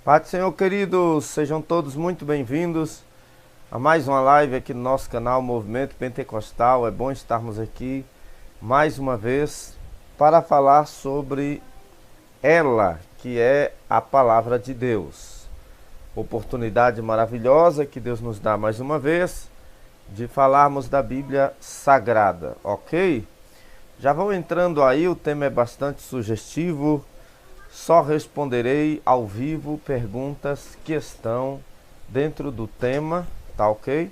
Pai do Senhor, queridos, sejam todos muito bem-vindos a mais uma live aqui no nosso canal Movimento Pentecostal. É bom estarmos aqui mais uma vez para falar sobre ela, que é a Palavra de Deus. Oportunidade maravilhosa que Deus nos dá mais uma vez de falarmos da Bíblia Sagrada, ok? Já vão entrando aí, o tema é bastante sugestivo. Só responderei ao vivo perguntas que estão dentro do tema, tá ok?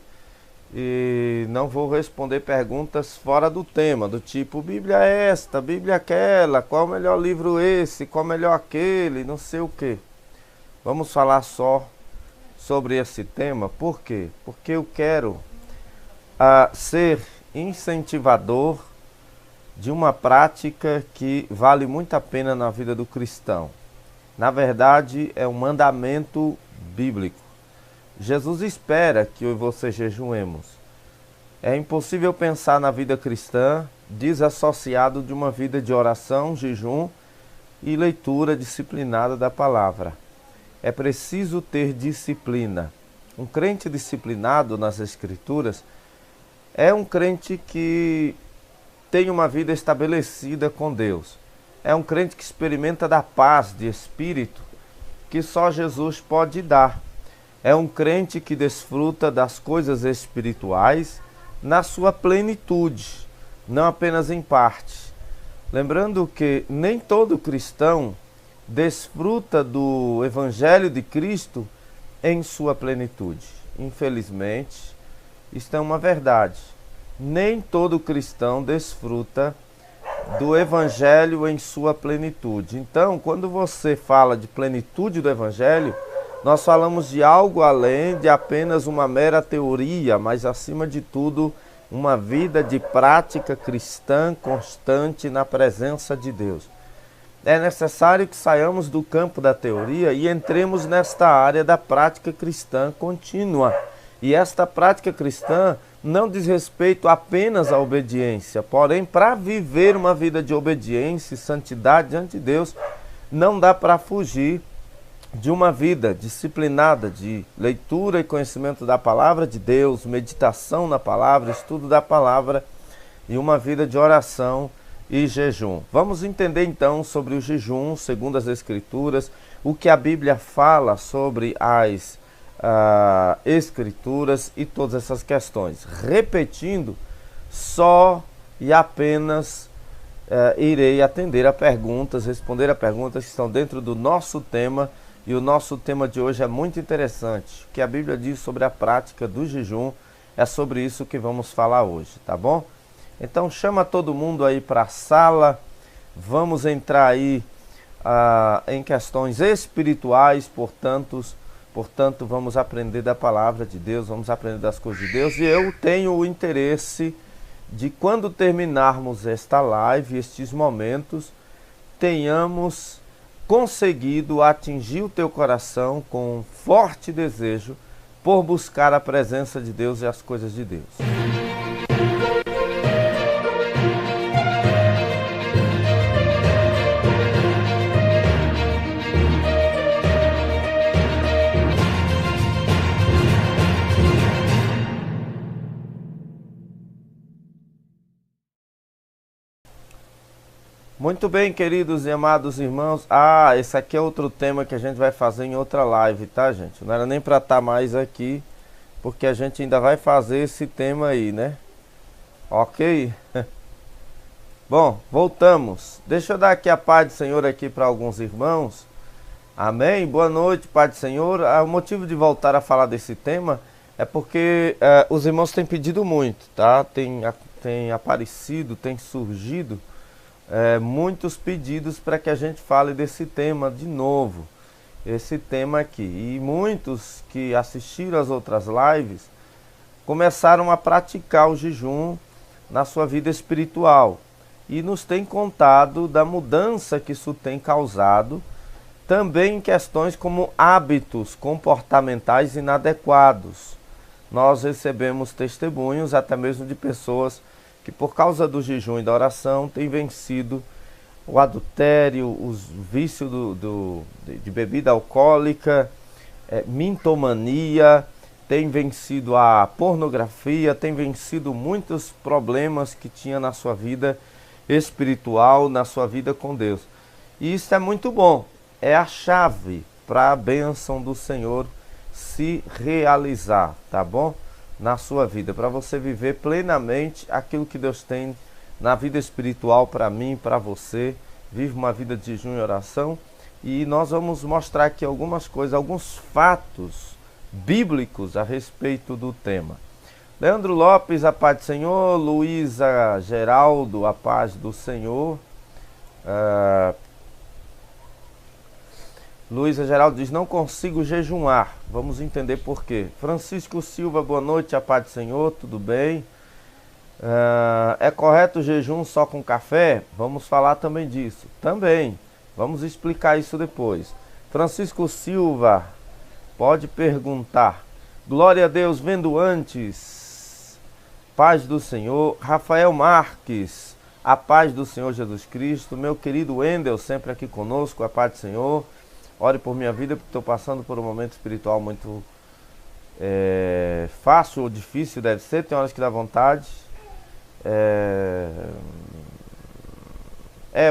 E não vou responder perguntas fora do tema, do tipo, Bíblia esta, Bíblia aquela, qual o melhor livro esse, qual o melhor aquele, não sei o que. Vamos falar só sobre esse tema, por quê? Porque eu quero ser incentivador de uma prática que vale muito a pena na vida do cristão. Na verdade, é um mandamento bíblico. Jesus espera que eu e você jejuemos. É impossível pensar na vida cristã desassociado de uma vida de oração, jejum e leitura disciplinada da palavra. É preciso ter disciplina. Um crente disciplinado nas Escrituras é um crente que tem uma vida estabelecida com Deus. É um crente que experimenta da paz de espírito que só Jesus pode dar. É um crente que desfruta das coisas espirituais na sua plenitude, não apenas em parte. Lembrando que nem todo cristão desfruta do Evangelho de Cristo em sua plenitude. Infelizmente, isto é uma verdade. Nem todo cristão desfruta do Evangelho em sua plenitude. Então, quando você fala de plenitude do Evangelho, nós falamos de algo além de apenas uma mera teoria, mas acima de tudo, uma vida de prática cristã constante na presença de Deus. É necessário que saiamos do campo da teoria e entremos nesta área da prática cristã contínua. E esta prática cristã não diz respeito apenas à obediência, porém, para viver uma vida de obediência e santidade diante de Deus, não dá para fugir de uma vida disciplinada de leitura e conhecimento da palavra de Deus, meditação na palavra, estudo da palavra e uma vida de oração e jejum. Vamos entender então sobre o jejum, segundo as Escrituras, o que a Bíblia fala sobre as Escrituras e todas essas questões. Repetindo, só e apenas irei atender a perguntas, responder a perguntas que estão dentro do nosso tema. E o nosso tema de hoje é muito interessante. O que a Bíblia diz sobre a prática do jejum, é sobre isso que vamos falar hoje, tá bom? Então chama todo mundo aí para a sala. Vamos entrar aí em questões espirituais, Portanto, vamos aprender da palavra de Deus, vamos aprender das coisas de Deus. E eu tenho o interesse de, quando terminarmos esta live, estes momentos, tenhamos conseguido atingir o teu coração com um forte desejo por buscar a presença de Deus e as coisas de Deus. Muito bem, queridos e amados irmãos. Esse aqui é outro tema que a gente vai fazer em outra live, tá, gente? Não era nem para estar mais aqui, porque a gente ainda vai fazer esse tema aí, né? Ok? Bom, voltamos. Deixa eu dar aqui a paz do Senhor aqui para alguns irmãos. Amém? Boa noite, paz do Senhor. O motivo de voltar a falar desse tema é porque os irmãos têm pedido muito, tá? Tem aparecido, tem surgido muitos pedidos para que a gente fale desse tema de novo, esse tema aqui. E muitos que assistiram às outras lives começaram a praticar o jejum na sua vida espiritual e nos têm contado da mudança que isso tem causado, também em questões como hábitos comportamentais inadequados. Nós recebemos testemunhos até mesmo de pessoas que, por causa do jejum e da oração, têm vencido o adultério, os vícios de bebida alcoólica, mintomania, tem vencido a pornografia, tem vencido muitos problemas que tinha na sua vida espiritual, na sua vida com Deus. E isso é muito bom, é a chave para a bênção do Senhor se realizar, tá bom? Na sua vida, para você viver plenamente aquilo que Deus tem na vida espiritual para mim, para você. Vive uma vida de jejum e oração. E nós vamos mostrar aqui algumas coisas, alguns fatos bíblicos a respeito do tema. Leandro Lopes, a paz do Senhor. Luísa Geraldo, a paz do Senhor. Luísa Geraldo diz, não consigo jejuar. Vamos entender por quê. Francisco Silva, boa noite, a paz do Senhor, tudo bem? É correto o jejum só com café? Vamos falar também disso. Também. Vamos explicar isso depois. Francisco Silva, pode perguntar. Glória a Deus, vendo antes. Paz do Senhor. Rafael Marques, a paz do Senhor Jesus Cristo. Meu querido Wendel, sempre aqui conosco, a paz do Senhor. Ore por minha vida, porque estou passando por um momento espiritual muito fácil ou difícil, deve ser. Tem horas que dá vontade.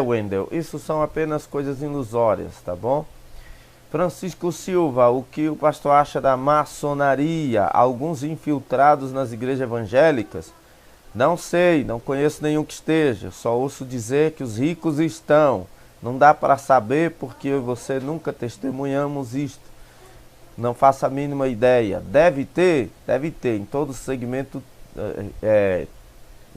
Wendel, isso são apenas coisas ilusórias, tá bom? Francisco Silva, o que o pastor acha da maçonaria? Alguns infiltrados nas igrejas evangélicas? Não sei, não conheço nenhum que esteja, só ouço dizer que os ricos estão. Não dá para saber porque eu e você nunca testemunhamos isto. Não faço a mínima ideia. Deve ter em todo segmento, em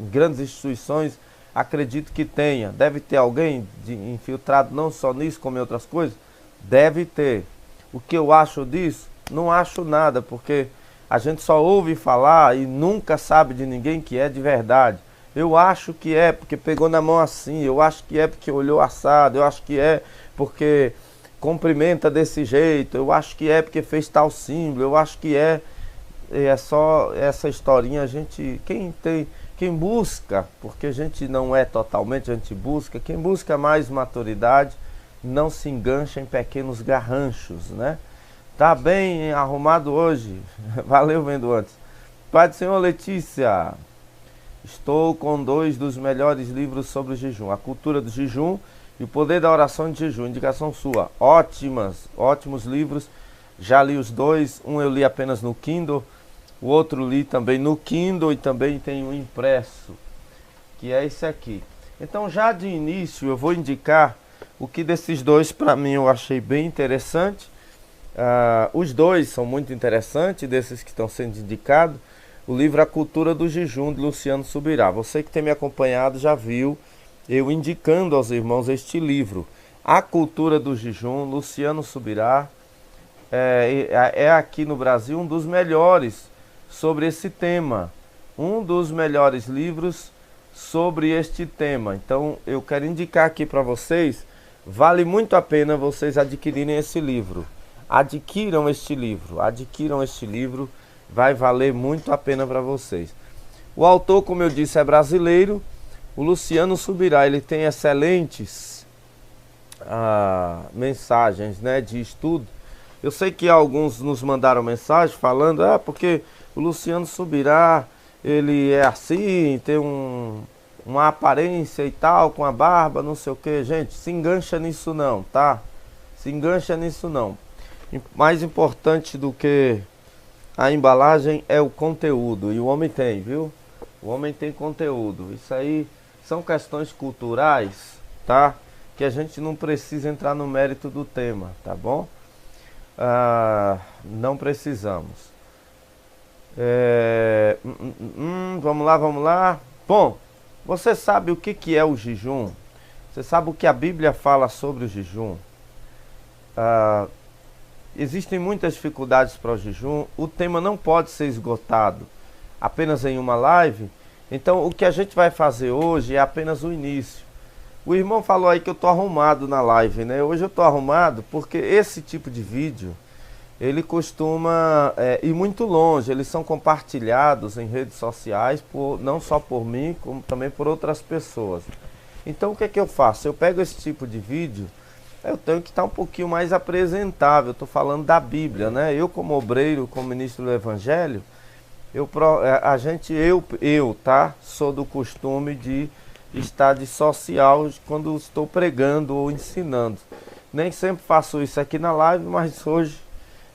grandes instituições, acredito que tenha. Deve ter alguém infiltrado não só nisso, como em outras coisas? Deve ter. O que eu acho disso? Não acho nada, porque a gente só ouve falar e nunca sabe de ninguém que é de verdade. Eu acho que é porque pegou na mão assim, eu acho que é porque olhou assado, eu acho que é porque cumprimenta desse jeito, eu acho que é porque fez tal símbolo, eu acho que é só essa historinha. A gente, quem busca, porque a gente não é totalmente, a gente busca, quem busca mais maturidade não se engancha em pequenos garranchos, né? Tá bem arrumado hoje, valeu, vendo antes. Pai do Senhor, Letícia, estou com 2 dos melhores livros sobre o jejum, A Cultura do Jejum e O Poder da Oração de Jejum, indicação sua. Ótimos livros, já li os 2, um eu li apenas no Kindle, o outro li também no Kindle e também tem um impresso, que é esse aqui. Então já de início eu vou indicar o que desses 2 para mim eu achei bem interessante. Os 2 são muito interessantes, desses que estão sendo indicados. O livro A Cultura do Jejum, de Luciano Subirá. Você que tem me acompanhado já viu eu indicando aos irmãos este livro. A Cultura do Jejum, Luciano Subirá. É aqui no Brasil um dos melhores sobre esse tema. Um dos melhores livros sobre este tema. Então eu quero indicar aqui para vocês, vale muito a pena vocês adquirirem esse livro. Adquiram este livro, vai valer muito a pena para vocês. O autor, como eu disse, é brasileiro, o Luciano Subirá. Ele tem excelentes mensagens, né, de estudo. Eu sei que alguns nos mandaram mensagem falando, porque o Luciano Subirá, ele é assim, tem uma aparência e tal, com a barba, não sei o que. Gente, se engancha nisso não, tá? Se engancha nisso não. Mais importante do que a embalagem é o conteúdo, e o homem tem, viu? O homem tem conteúdo. Isso aí são questões culturais, tá? Que a gente não precisa entrar no mérito do tema, tá bom? Não precisamos. Vamos lá. Bom, você sabe o que é o jejum? Você sabe o que a Bíblia fala sobre o jejum? Existem muitas dificuldades para o jejum. O tema não pode ser esgotado apenas em uma live. Então o que a gente vai fazer hoje é apenas o início. O irmão falou aí que eu estou arrumado na live, né? Hoje eu estou arrumado porque esse tipo de vídeo, ele costuma ir muito longe. Eles são compartilhados em redes sociais, não só por mim, como também por outras pessoas. Então o que é que eu faço? Eu pego esse tipo de vídeo, eu tenho que estar um pouquinho mais apresentável. Eu estou falando da Bíblia, né? Eu como obreiro, como ministro do Evangelho, tá? Sou do costume de estar de social quando estou pregando ou ensinando. Nem sempre faço isso aqui na live, mas hoje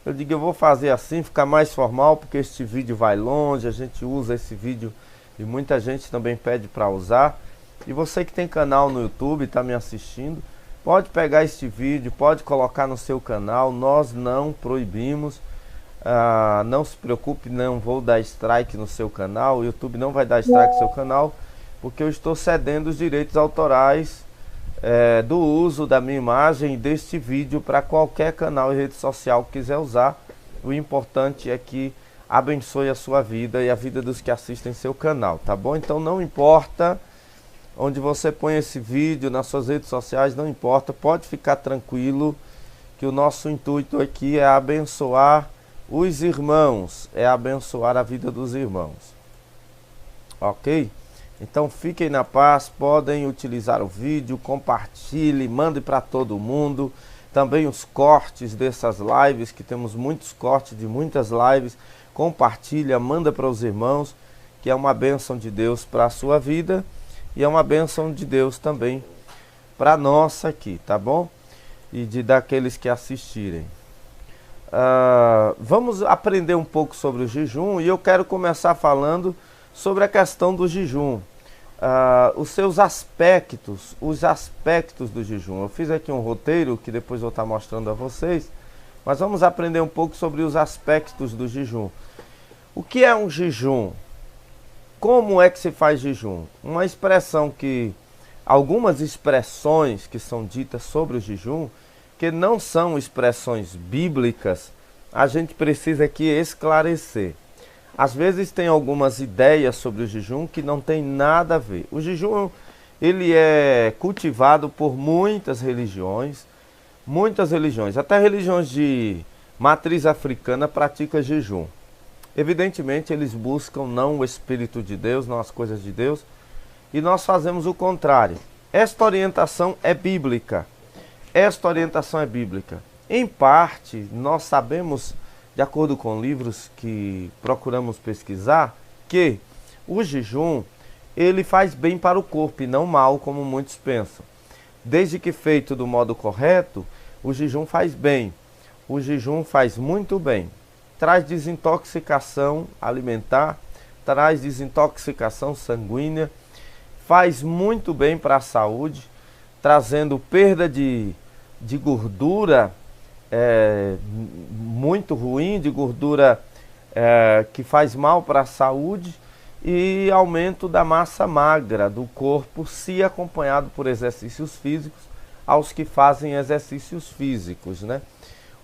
eu digo, eu vou fazer assim, ficar mais formal, porque este vídeo vai longe, a gente usa esse vídeo e muita gente também pede para usar. E você que tem canal no YouTube, está me assistindo, pode pegar este vídeo, pode colocar no seu canal, nós não proibimos. Não se preocupe, não vou dar strike no seu canal, o YouTube não vai dar strike no seu canal, porque eu estou cedendo os direitos autorais do uso da minha imagem e deste vídeo para qualquer canal e rede social que quiser usar. O importante é que abençoe a sua vida e a vida dos que assistem seu canal, tá bom? Então não importa onde você põe esse vídeo, nas suas redes sociais, não importa, pode ficar tranquilo que o nosso intuito aqui é abençoar os irmãos, é abençoar a vida dos irmãos, ok? Então fiquem na paz, podem utilizar o vídeo, compartilhe, mande para todo mundo. Também os cortes dessas lives, que temos muitos cortes de muitas lives, compartilha, manda para os irmãos, que é uma bênção de Deus para a sua vida e é uma bênção de Deus também para a nossa aqui, tá bom? E daqueles que assistirem. Vamos aprender um pouco sobre o jejum e eu quero começar falando sobre a questão do jejum. Os seus aspectos, os aspectos do jejum. Eu fiz aqui um roteiro que depois vou estar mostrando a vocês, mas vamos aprender um pouco sobre os aspectos do jejum. O que é um jejum? Como é que se faz jejum? Uma expressão que, algumas expressões que são ditas sobre o jejum, que não são expressões bíblicas, a gente precisa aqui esclarecer. Às vezes tem algumas ideias sobre o jejum que não tem nada a ver. O jejum, ele é cultivado por muitas religiões, até religiões de matriz africana praticam jejum. Evidentemente eles buscam não o Espírito de Deus, não as coisas de Deus, e nós fazemos o contrário. Esta orientação é bíblica. Em parte, nós sabemos, de acordo com livros que procuramos pesquisar, que o jejum, ele faz bem para o corpo e não mal, como muitos pensam. Desde que feito do modo correto, o jejum faz bem. O jejum faz muito bem. Traz desintoxicação alimentar, traz desintoxicação sanguínea, faz muito bem para a saúde, trazendo perda de gordura muito ruim, de gordura que faz mal para a saúde, e aumento da massa magra do corpo, se acompanhado por exercícios físicos, aos que fazem exercícios físicos, né?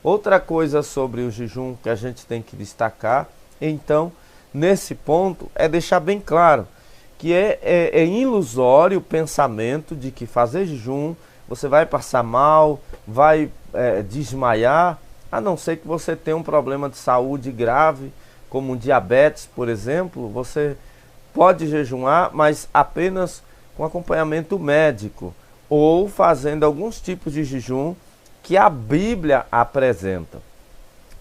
Outra coisa sobre o jejum que a gente tem que destacar, então, nesse ponto, é deixar bem claro que é ilusório o pensamento de que fazer jejum você vai passar mal, vai desmaiar, a não ser que você tenha um problema de saúde grave, como diabetes, por exemplo. Você pode jejuar, mas apenas com acompanhamento médico, ou fazendo alguns tipos de jejum que a Bíblia apresenta.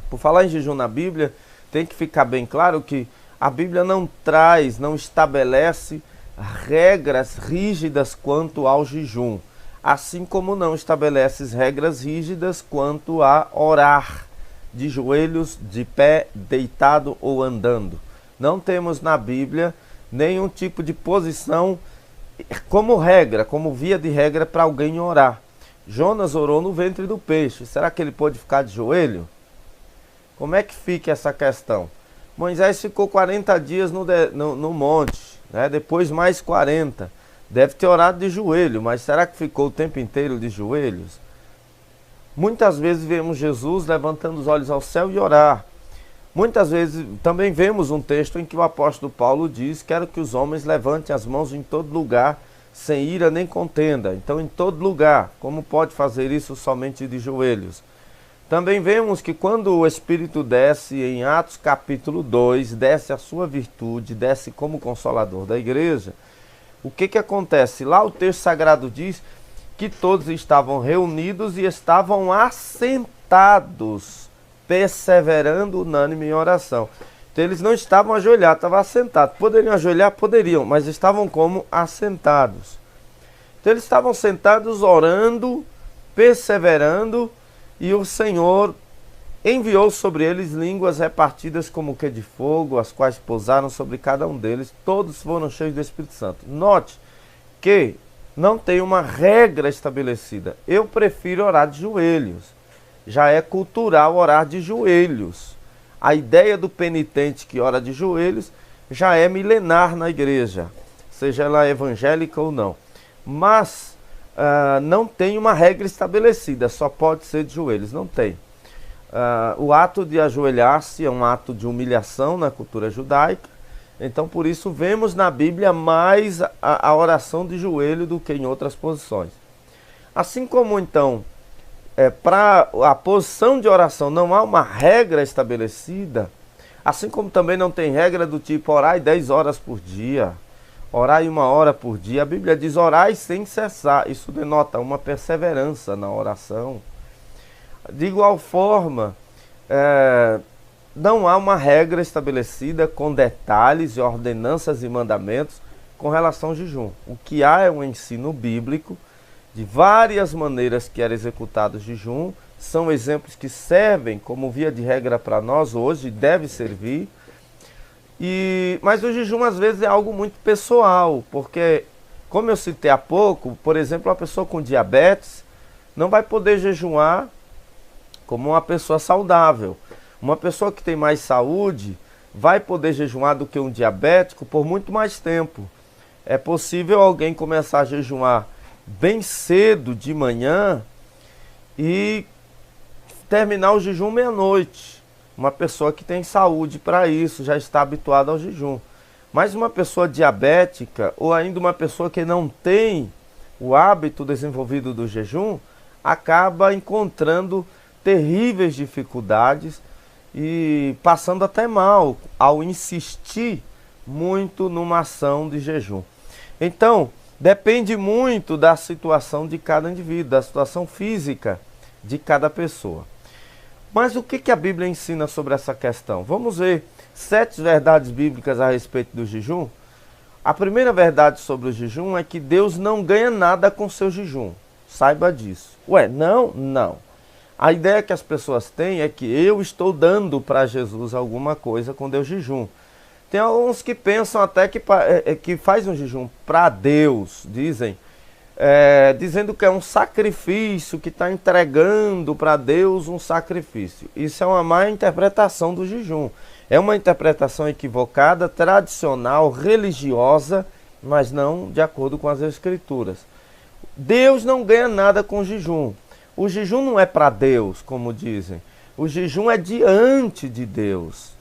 Por falar em jejum na Bíblia, tem que ficar bem claro que a Bíblia não estabelece regras rígidas quanto ao jejum, assim como não estabelece regras rígidas quanto a orar de joelhos, de pé, deitado ou andando. Não temos na Bíblia nenhum tipo de posição como regra, como via de regra para alguém orar. Jonas orou no ventre do peixe. Será que ele pôde ficar de joelho? Como é que fica essa questão? Moisés ficou 40 dias no monte, né? Depois mais 40. Deve ter orado de joelho, mas será que ficou o tempo inteiro de joelhos? Muitas vezes vemos Jesus levantando os olhos ao céu e orar. Muitas vezes também vemos um texto em que o apóstolo Paulo diz: quero que os homens levantem as mãos em todo lugar, sem ira nem contenda. Então, em todo lugar. Como pode fazer isso somente de joelhos? Também vemos que quando o Espírito desce em Atos capítulo 2, desce a sua virtude, desce como consolador da igreja, O que que acontece? Lá o texto sagrado diz que todos estavam reunidos e estavam assentados, perseverando unânime em oração. Então eles não estavam ajoelhados, estavam assentados. Poderiam ajoelhar? Poderiam, mas estavam como assentados. Então eles estavam sentados orando, perseverando, e o Senhor enviou sobre eles línguas repartidas como que de fogo, as quais pousaram sobre cada um deles. Todos foram cheios do Espírito Santo. Note que não tem uma regra estabelecida. Eu prefiro orar de joelhos. Já é cultural orar de joelhos. A ideia do penitente que ora de joelhos já é milenar na igreja, seja ela evangélica ou não. Mas não tem uma regra estabelecida, só pode ser de joelhos, não tem. O ato de ajoelhar-se é um ato de humilhação na cultura judaica, então por isso vemos na Bíblia mais a oração de joelho do que em outras posições. Assim como então, para a posição de oração não há uma regra estabelecida, assim como também não tem regra do tipo orai 10 horas por dia, orai 1 hora por dia. A Bíblia diz orai sem cessar, isso denota uma perseverança na oração. De igual forma, não há uma regra estabelecida com detalhes e ordenanças e mandamentos com relação ao jejum. O que há é um ensino bíblico de várias maneiras que era executado o jejum. São exemplos que servem como via de regra para nós hoje, deve servir. Mas o jejum às vezes é algo muito pessoal, porque, como eu citei há pouco, por exemplo, uma pessoa com diabetes não vai poder jejuar como uma pessoa saudável. Uma pessoa que tem mais saúde vai poder jejuar do que um diabético por muito mais tempo. É possível alguém começar a jejuar bem cedo de manhã e terminar o jejum meia-noite. Uma pessoa que tem saúde para isso, já está habituada ao jejum. Mas uma pessoa diabética ou ainda uma pessoa que não tem o hábito desenvolvido do jejum, acaba encontrando terríveis dificuldades e passando até mal ao insistir muito numa ação de jejum. Então, depende muito da situação de cada indivíduo, da situação física de cada pessoa. Mas o que a Bíblia ensina sobre essa questão? Vamos ver 7 verdades bíblicas a respeito do jejum. A primeira verdade sobre o jejum é que Deus não ganha nada com seu jejum. Saiba disso. Ué, não? Não. A ideia que as pessoas têm é que eu estou dando para Jesus alguma coisa quando eu jejum. Tem alguns que pensam até que faz um jejum para Deus, dizendo que é um sacrifício, que está entregando para Deus um sacrifício. Isso é uma má interpretação do jejum. É uma interpretação equivocada, tradicional, religiosa, mas não de acordo com as Escrituras. Deus não ganha nada com o jejum. O jejum não é para Deus, como dizem. O jejum é diante de Deus.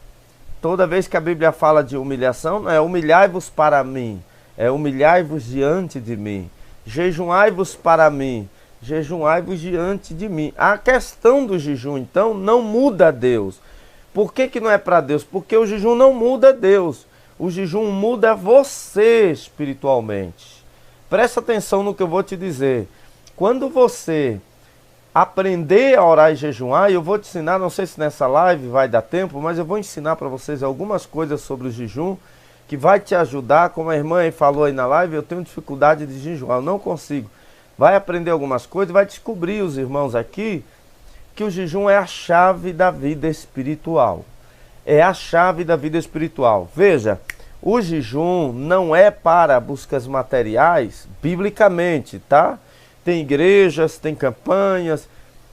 Toda vez que a Bíblia fala de humilhação, não é humilhai-vos para mim, é humilhai-vos diante de mim. Jejuai-vos para mim, jejuai-vos diante de mim. A questão do jejum, então, não muda Deus. Por que não é para Deus? Porque o jejum não muda Deus. O jejum muda você espiritualmente. Presta atenção no que eu vou te dizer. Quando você aprender a orar e jejuar, eu vou te ensinar, não sei se nessa live vai dar tempo, mas eu vou ensinar para vocês algumas coisas sobre o jejum que vai te ajudar. Como a irmã aí falou aí na live, eu tenho dificuldade de jejuar, eu não consigo. Vai aprender algumas coisas, vai descobrir, os irmãos aqui, que o jejum é a chave da vida espiritual. É a chave da vida espiritual. Veja, o jejum não é para buscas materiais, biblicamente, tá? Tem igrejas, tem campanhas,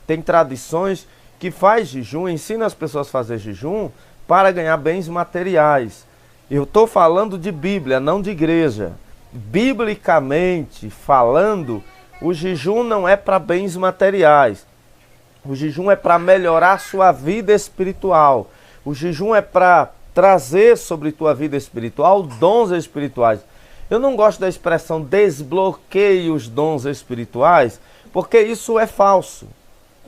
tem tradições que faz jejum, ensina as pessoas a fazer jejum para ganhar bens materiais. Eu estou falando de Bíblia, não de igreja. Biblicamente falando, o jejum não é para bens materiais. O jejum é para melhorar sua vida espiritual. O jejum é para trazer sobre tua vida espiritual dons espirituais. Eu não gosto da expressão desbloqueie os dons espirituais, porque isso é falso.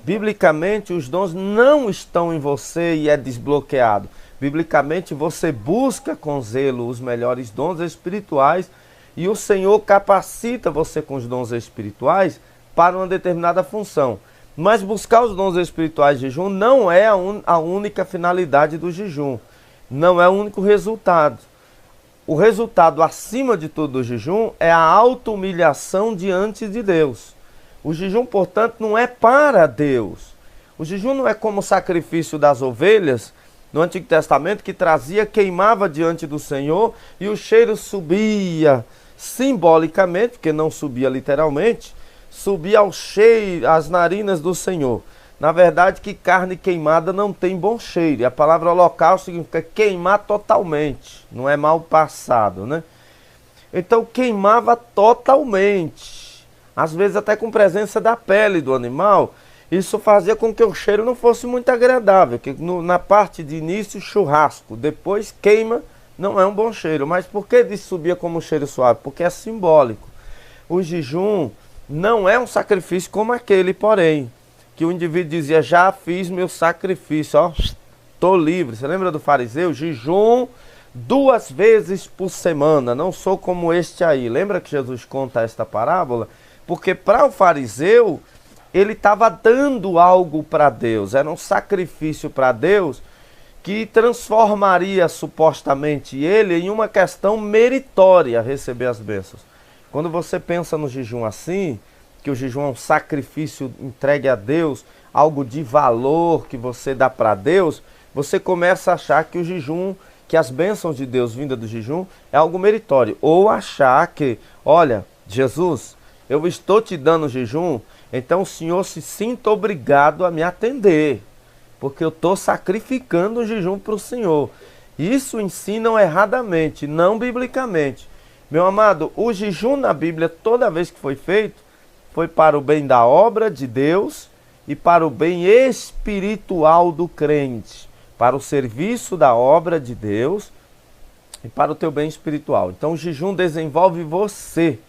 Biblicamente, os dons não estão em você e é desbloqueado. Biblicamente, você busca com zelo os melhores dons espirituais e o Senhor capacita você com os dons espirituais para uma determinada função. Mas buscar os dons espirituais de jejum não é a única finalidade do jejum. Não é o único resultado. O resultado acima de tudo do jejum é a auto-humilhação diante de Deus. O jejum, portanto, não é para Deus. O jejum não é como o sacrifício das ovelhas no Antigo Testamento, que trazia, queimava diante do Senhor e o cheiro subia simbolicamente, porque não subia literalmente, subia ao cheiro, às narinas do Senhor. Na verdade, que carne queimada não tem bom cheiro. E a palavra holocausto significa queimar totalmente, não é mal passado, né? Então queimava totalmente, às vezes até com presença da pele do animal. Isso fazia com que o cheiro não fosse muito agradável, que na parte de início churrasco, depois queima, não é um bom cheiro. Mas por que disso subia como um cheiro suave? Porque é simbólico. O jejum não é um sacrifício como aquele, porém, que o indivíduo dizia, já fiz meu sacrifício, ó, estou livre. Você lembra do fariseu? Jejum 2 vezes por semana, não sou como este aí. Lembra que Jesus conta esta parábola? Porque para o fariseu, ele estava dando algo para Deus, era um sacrifício para Deus que transformaria supostamente ele em uma questão meritória receber as bênçãos. Quando você pensa no jejum assim, que o jejum é um sacrifício entregue a Deus, algo de valor que você dá para Deus, você começa a achar que o jejum, que as bênçãos de Deus vinda do jejum é algo meritório. Ou achar que, olha, Jesus, eu estou te dando jejum, então o Senhor se sinta obrigado a me atender, porque eu estou sacrificando o jejum para o Senhor. Isso ensinam erradamente, não biblicamente. Meu amado, o jejum na Bíblia, toda vez que foi feito, foi para o bem da obra de Deus e para o bem espiritual do crente, para o serviço da obra de Deus e para o teu bem espiritual. Então o jejum desenvolve você.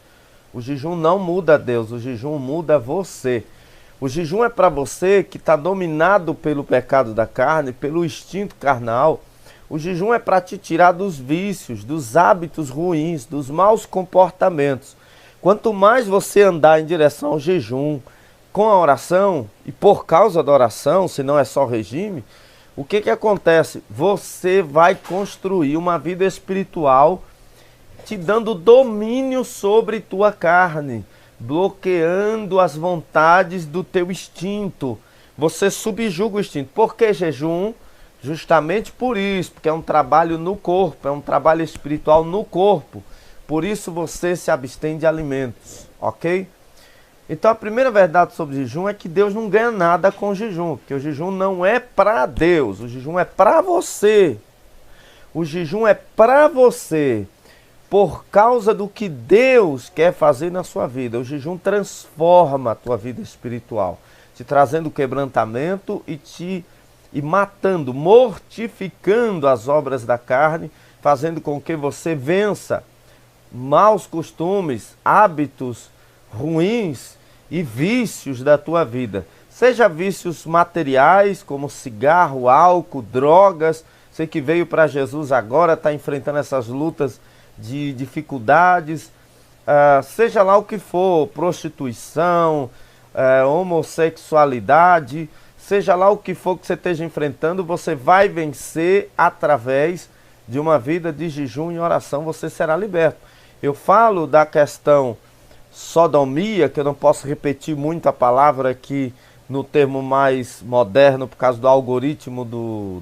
O jejum não muda Deus, o jejum muda você. O jejum é para você que está dominado pelo pecado da carne, pelo instinto carnal. O jejum é para te tirar dos vícios, dos hábitos ruins, dos maus comportamentos. Quanto mais você andar em direção ao jejum, com a oração, e por causa da oração, se não é só regime, o que acontece? Você vai construir uma vida espiritual te dando domínio sobre tua carne, bloqueando as vontades do teu instinto. Você subjuga o instinto. Por que jejum? Justamente por isso, porque é um trabalho no corpo, é um trabalho espiritual no corpo. Por isso você se abstém de alimentos, ok? Então a primeira verdade sobre jejum é que Deus não ganha nada com o jejum, porque o jejum não é para Deus, o jejum é para você. O jejum é para você, por causa do que Deus quer fazer na sua vida. O jejum transforma a tua vida espiritual, te trazendo quebrantamento e matando, mortificando as obras da carne, fazendo com que você vença maus costumes, hábitos ruins e vícios da tua vida. Seja vícios materiais, como cigarro, álcool, drogas. Você que veio para Jesus agora, está enfrentando essas lutas de dificuldades, seja lá o que for, prostituição, homossexualidade, seja lá o que for que você esteja enfrentando, você vai vencer através de uma vida de jejum e oração, você será liberto. Eu falo da questão sodomia, que eu não posso repetir muito a palavra aqui no termo mais moderno, por causa do algoritmo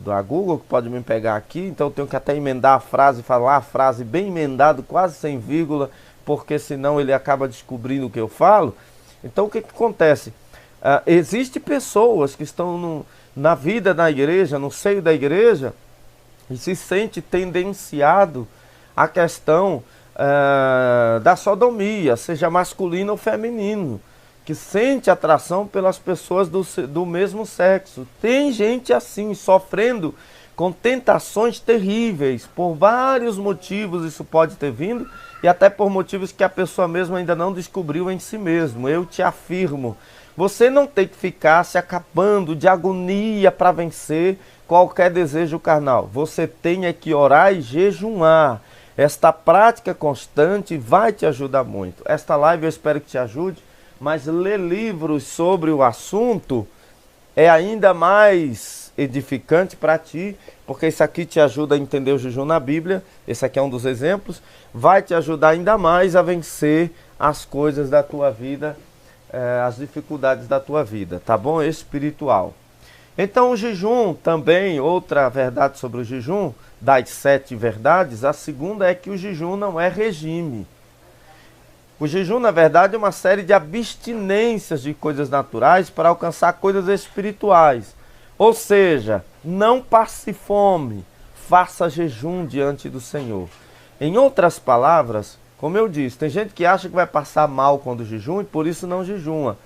da Google, que pode me pegar aqui, então eu tenho que até emendar a frase, falar a frase bem emendado, quase sem vírgula, porque senão ele acaba descobrindo o que eu falo. Então o que acontece? Existem pessoas que estão na vida da igreja, no seio da igreja, e se sente tendenciado à questão da sodomia, seja masculino ou feminino, que sente atração pelas pessoas do mesmo sexo. Tem gente assim, sofrendo com tentações terríveis, por vários motivos isso pode ter vindo, e até por motivos que a pessoa mesma ainda não descobriu em si mesmo. Eu te afirmo, você não tem que ficar se acabando de agonia para vencer qualquer desejo carnal. Você tem que orar e jejuar. Esta prática constante vai te ajudar muito. Esta live eu espero que te ajude, mas ler livros sobre o assunto é ainda mais edificante para ti, porque isso aqui te ajuda a entender o jejum na Bíblia. Esse aqui é um dos exemplos. Vai te ajudar ainda mais a vencer as coisas da tua vida, as dificuldades da tua vida, tá bom? Espiritual. Então o jejum também, outra verdade sobre o jejum, das 7 verdades, a segunda é que o jejum não é regime. O jejum, na verdade, é uma série de abstinências de coisas naturais para alcançar coisas espirituais. Ou seja, não passe fome, faça jejum diante do Senhor. Em outras palavras, como eu disse, tem gente que acha que vai passar mal quando jejum e por isso não jejuma.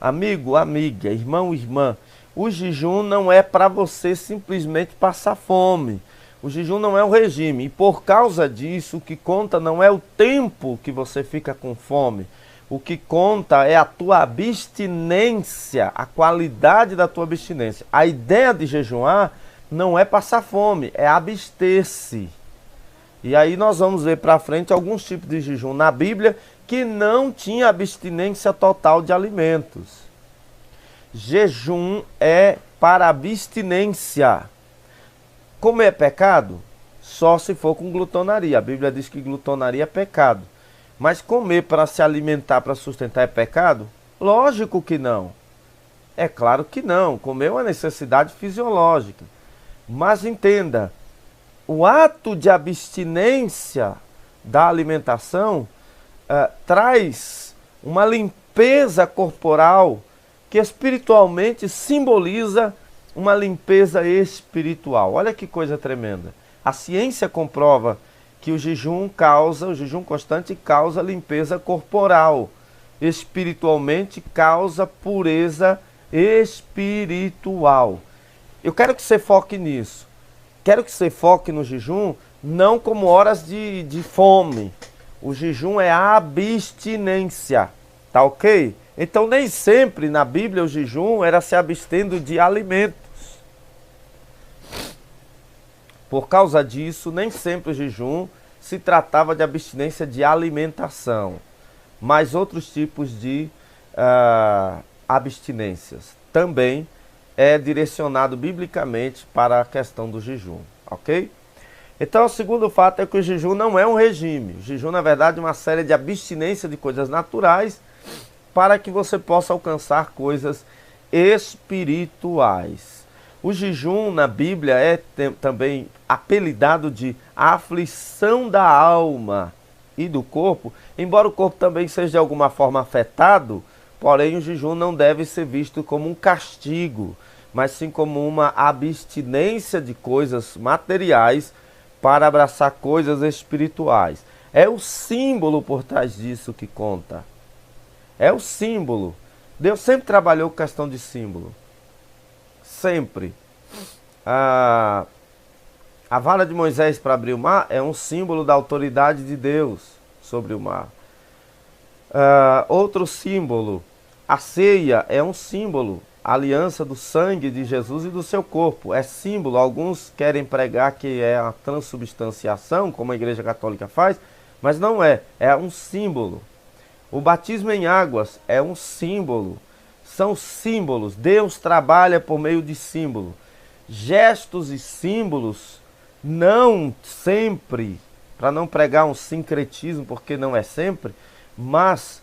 Amigo, amiga, irmão, irmã, o jejum não é para você simplesmente passar fome. O jejum não é um regime. E por causa disso, o que conta não é o tempo que você fica com fome. O que conta é a tua abstinência, a qualidade da tua abstinência. A ideia de jejuar não é passar fome, é abster-se. E aí nós vamos ver para frente alguns tipos de jejum na Bíblia que não tinha abstinência total de alimentos. Jejum é para abstinência. Comer é pecado? Só se for com glutonaria. A Bíblia diz que glutonaria é pecado. Mas comer para se alimentar, para sustentar é pecado? Lógico que não. É claro que não. Comer é uma necessidade fisiológica. Mas entenda, o ato de abstinência da alimentação traz uma limpeza corporal que espiritualmente simboliza uma limpeza espiritual. Olha que coisa tremenda. A ciência comprova que o jejum constante causa limpeza corporal. Espiritualmente causa pureza espiritual. Eu quero que você foque nisso. Quero que você foque no jejum não como horas de fome. O jejum é abstinência. Tá ok? Então nem sempre na Bíblia o jejum era se abstendo de alimentos. Por causa disso, nem sempre o jejum se tratava de abstinência de alimentação, mas outros tipos de abstinências também é direcionado biblicamente para a questão do jejum, ok? Então o segundo fato é que o jejum não é um regime. O jejum, na verdade, é uma série de abstinência de coisas naturais para que você possa alcançar coisas espirituais. O jejum na Bíblia é também apelidado de aflição da alma e do corpo, embora o corpo também seja de alguma forma afetado, porém o jejum não deve ser visto como um castigo, mas sim como uma abstinência de coisas materiais para abraçar coisas espirituais. É o símbolo por trás disso que conta. É o símbolo. Deus sempre trabalhou com questão de símbolo. Sempre. A vara de Moisés para abrir o mar é um símbolo da autoridade de Deus sobre o mar. Outro símbolo, a ceia é um símbolo, a aliança do sangue de Jesus e do seu corpo. É símbolo. Alguns querem pregar que é a transubstanciação, como a Igreja Católica faz, mas não é. É um símbolo. O batismo em águas é um símbolo. São símbolos. Deus trabalha por meio de símbolo. Gestos e símbolos, não sempre, para não pregar um sincretismo, porque não é sempre, mas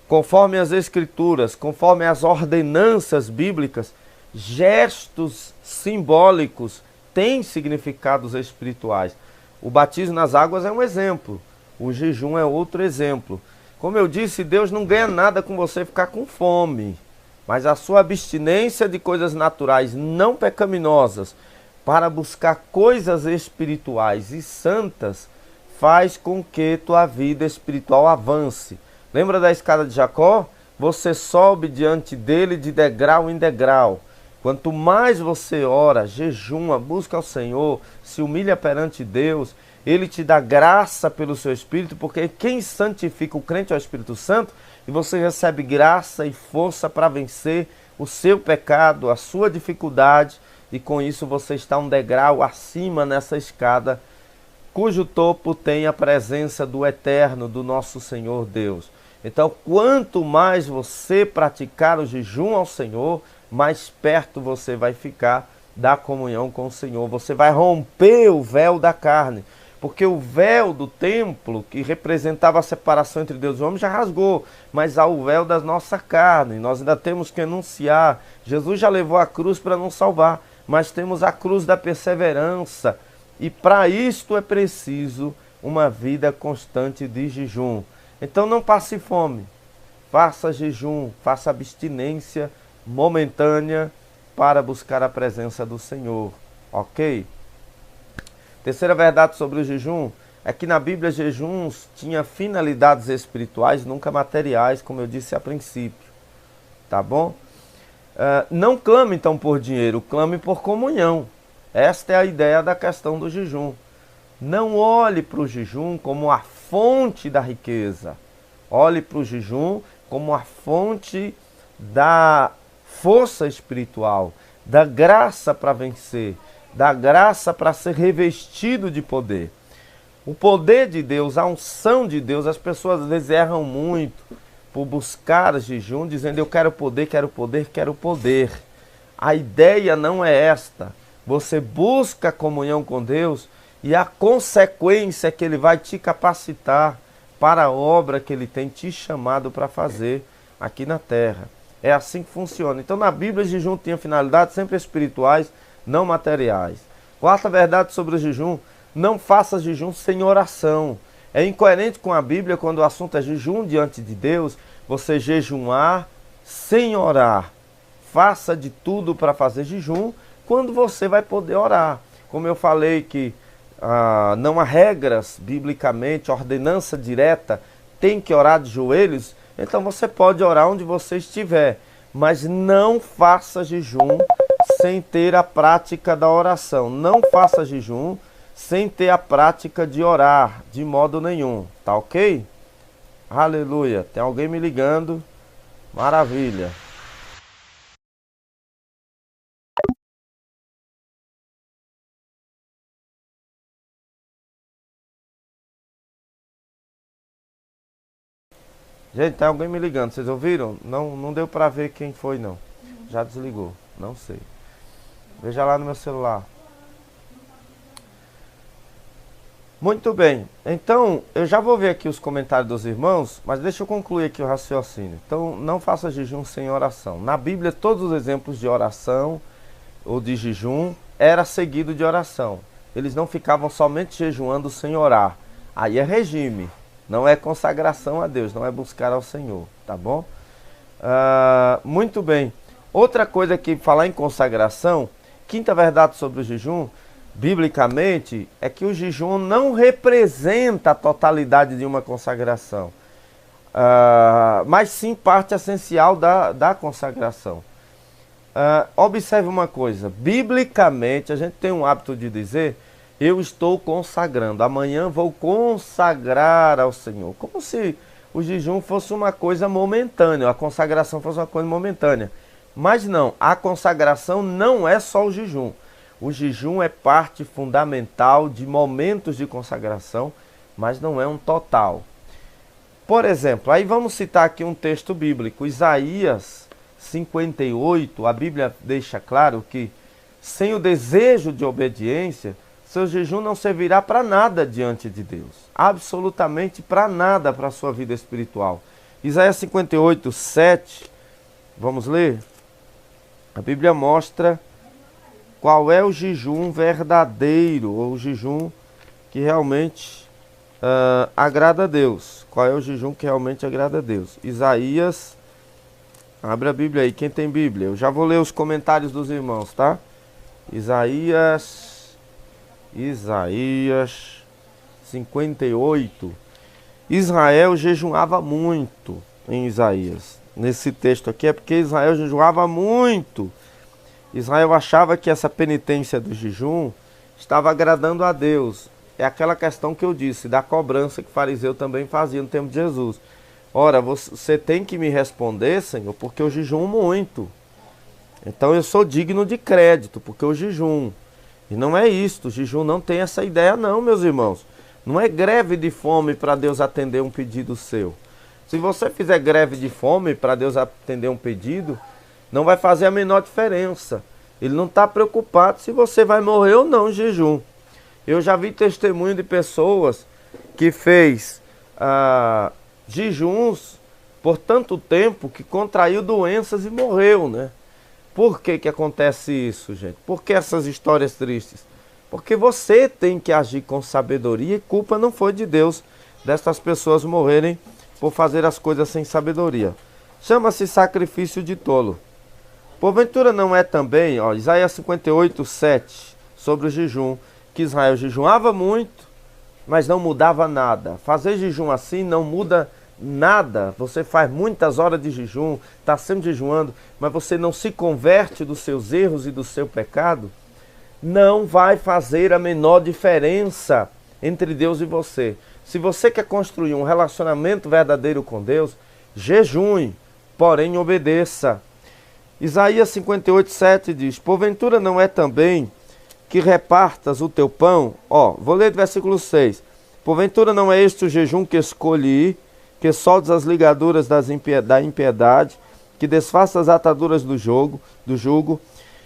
conforme as Escrituras, conforme as ordenanças bíblicas, gestos simbólicos têm significados espirituais. O batismo nas águas é um exemplo. O jejum é outro exemplo. Como eu disse, Deus não ganha nada com você ficar com fome, mas a sua abstinência de coisas naturais não pecaminosas para buscar coisas espirituais e santas faz com que tua vida espiritual avance. Lembra da escada de Jacó? Você sobe diante dele de degrau em degrau. Quanto mais você ora, jejuma, busca ao Senhor, se humilha perante Deus, Ele te dá graça pelo seu Espírito, porque quem santifica o crente é o Espírito Santo, e você recebe graça e força para vencer o seu pecado, a sua dificuldade, e com isso você está um degrau acima nessa escada cujo topo tem a presença do Eterno, do nosso Senhor Deus. Então, quanto mais você praticar o jejum ao Senhor, mais perto você vai ficar da comunhão com o Senhor. Você vai romper o véu da carne. Porque o véu do templo, que representava a separação entre Deus e o homem, já rasgou. Mas há o véu da nossa carne. Nós ainda temos que anunciar. Jesus já levou a cruz para nos salvar. Mas temos a cruz da perseverança. E para isto é preciso uma vida constante de jejum. Então não passe fome. Faça jejum, faça abstinência momentânea para buscar a presença do Senhor. Ok? Terceira verdade sobre o jejum é que na Bíblia jejuns tinha finalidades espirituais, nunca materiais, como eu disse a princípio. Tá bom? Não clame então por dinheiro, clame por comunhão. Esta é a ideia da questão do jejum. Não olhe para o jejum como a fonte da riqueza. Olhe para o jejum como a fonte da força espiritual, da graça para vencer, da graça para ser revestido de poder. O poder de Deus, a unção de Deus, as pessoas às vezes erram muito por buscar jejum, dizendo eu quero poder, quero poder, quero poder. A ideia não é esta. Você busca comunhão com Deus e a consequência é que Ele vai te capacitar para a obra que Ele tem te chamado para fazer aqui na terra. É assim que funciona. Então na Bíblia, jejum tinha finalidades sempre espirituais, não materiais. Quarta verdade sobre o jejum: não faça jejum sem oração. É incoerente com a Bíblia quando o assunto é jejum diante de Deus, você jejuar sem orar. Faça de tudo para fazer jejum quando você vai poder orar. Como eu falei que não há regras biblicamente, ordenança direta, tem que orar de joelhos, então você pode orar onde você estiver, mas não faça jejum sem ter a prática da oração. Não faça jejum sem ter a prática de orar, de modo nenhum. Tá ok? Aleluia. Tem alguém me ligando. Maravilha. Gente, tem alguém me ligando. Vocês ouviram? Não deu pra ver quem foi, não. Já desligou. Não sei. Veja lá no meu celular. Muito bem. Então, eu já vou ver aqui os comentários dos irmãos, mas deixa eu concluir aqui o raciocínio. Então, não faça jejum sem oração. Na Bíblia, todos os exemplos de oração ou de jejum era seguido de oração. Eles não ficavam somente jejuando sem orar. Aí é regime. Não é consagração a Deus, não é buscar ao Senhor, tá bom? Muito bem. Outra coisa que falar em consagração, quinta verdade sobre o jejum, biblicamente, é que o jejum não representa a totalidade de uma consagração, mas sim parte essencial da consagração. Observe uma coisa, biblicamente a gente tem um hábito de dizer: eu estou consagrando, amanhã vou consagrar ao Senhor. Como se o jejum fosse uma coisa momentânea, a consagração fosse uma coisa momentânea. Mas não, a consagração não é só o jejum. O jejum é parte fundamental de momentos de consagração, mas não é um total. Por exemplo, aí vamos citar aqui um texto bíblico, Isaías 58, a Bíblia deixa claro que sem o desejo de obediência, seu jejum não servirá para nada diante de Deus. Absolutamente para nada para a sua vida espiritual. Isaías 58, 7. Vamos ler? A Bíblia mostra qual é o jejum verdadeiro, ou o jejum que realmente agrada a Deus. Qual é o jejum que realmente agrada a Deus? Isaías, abre a Bíblia aí, quem tem Bíblia. Eu já vou ler os comentários dos irmãos, tá? Isaías 58. Israel jejuava muito em Isaías. Nesse texto aqui é porque Israel jejuava muito. Israel achava que essa penitência do jejum estava agradando a Deus. É aquela questão que eu disse, da cobrança que o fariseu também fazia no tempo de Jesus. Ora, você tem que me responder, Senhor, porque eu jejuo muito. Então eu sou digno de crédito, porque eu jejuo. E não é isto, o jejum não tem essa ideia não, meus irmãos. Não é greve de fome para Deus atender um pedido seu. Se você fizer greve de fome para Deus atender um pedido, não vai fazer a menor diferença. Ele não está preocupado se você vai morrer ou não em jejum. Eu já vi testemunho de pessoas que fez jejuns por tanto tempo que contraiu doenças e morreu, né? Por que que acontece isso, gente? Por que essas histórias tristes? Porque você tem que agir com sabedoria e culpa não foi de Deus dessas pessoas morrerem por fazer as coisas sem sabedoria. Chama-se sacrifício de tolo. Porventura não é também, ó, Isaías 58, 7, sobre o jejum, que Israel jejuava muito, mas não mudava nada. Fazer jejum assim não muda nada. Você faz muitas horas de jejum, está sempre jejuando, mas você não se converte dos seus erros e do seu pecado, não vai fazer a menor diferença entre Deus e você. Se você quer construir um relacionamento verdadeiro com Deus, jejue, porém obedeça. Isaías 58, 7 diz: porventura não é também que repartas o teu pão? Ó, vou ler do versículo 6. Porventura não é este o jejum que escolhi, que soltes as ligaduras da impiedade, que desfaças as ataduras do jugo,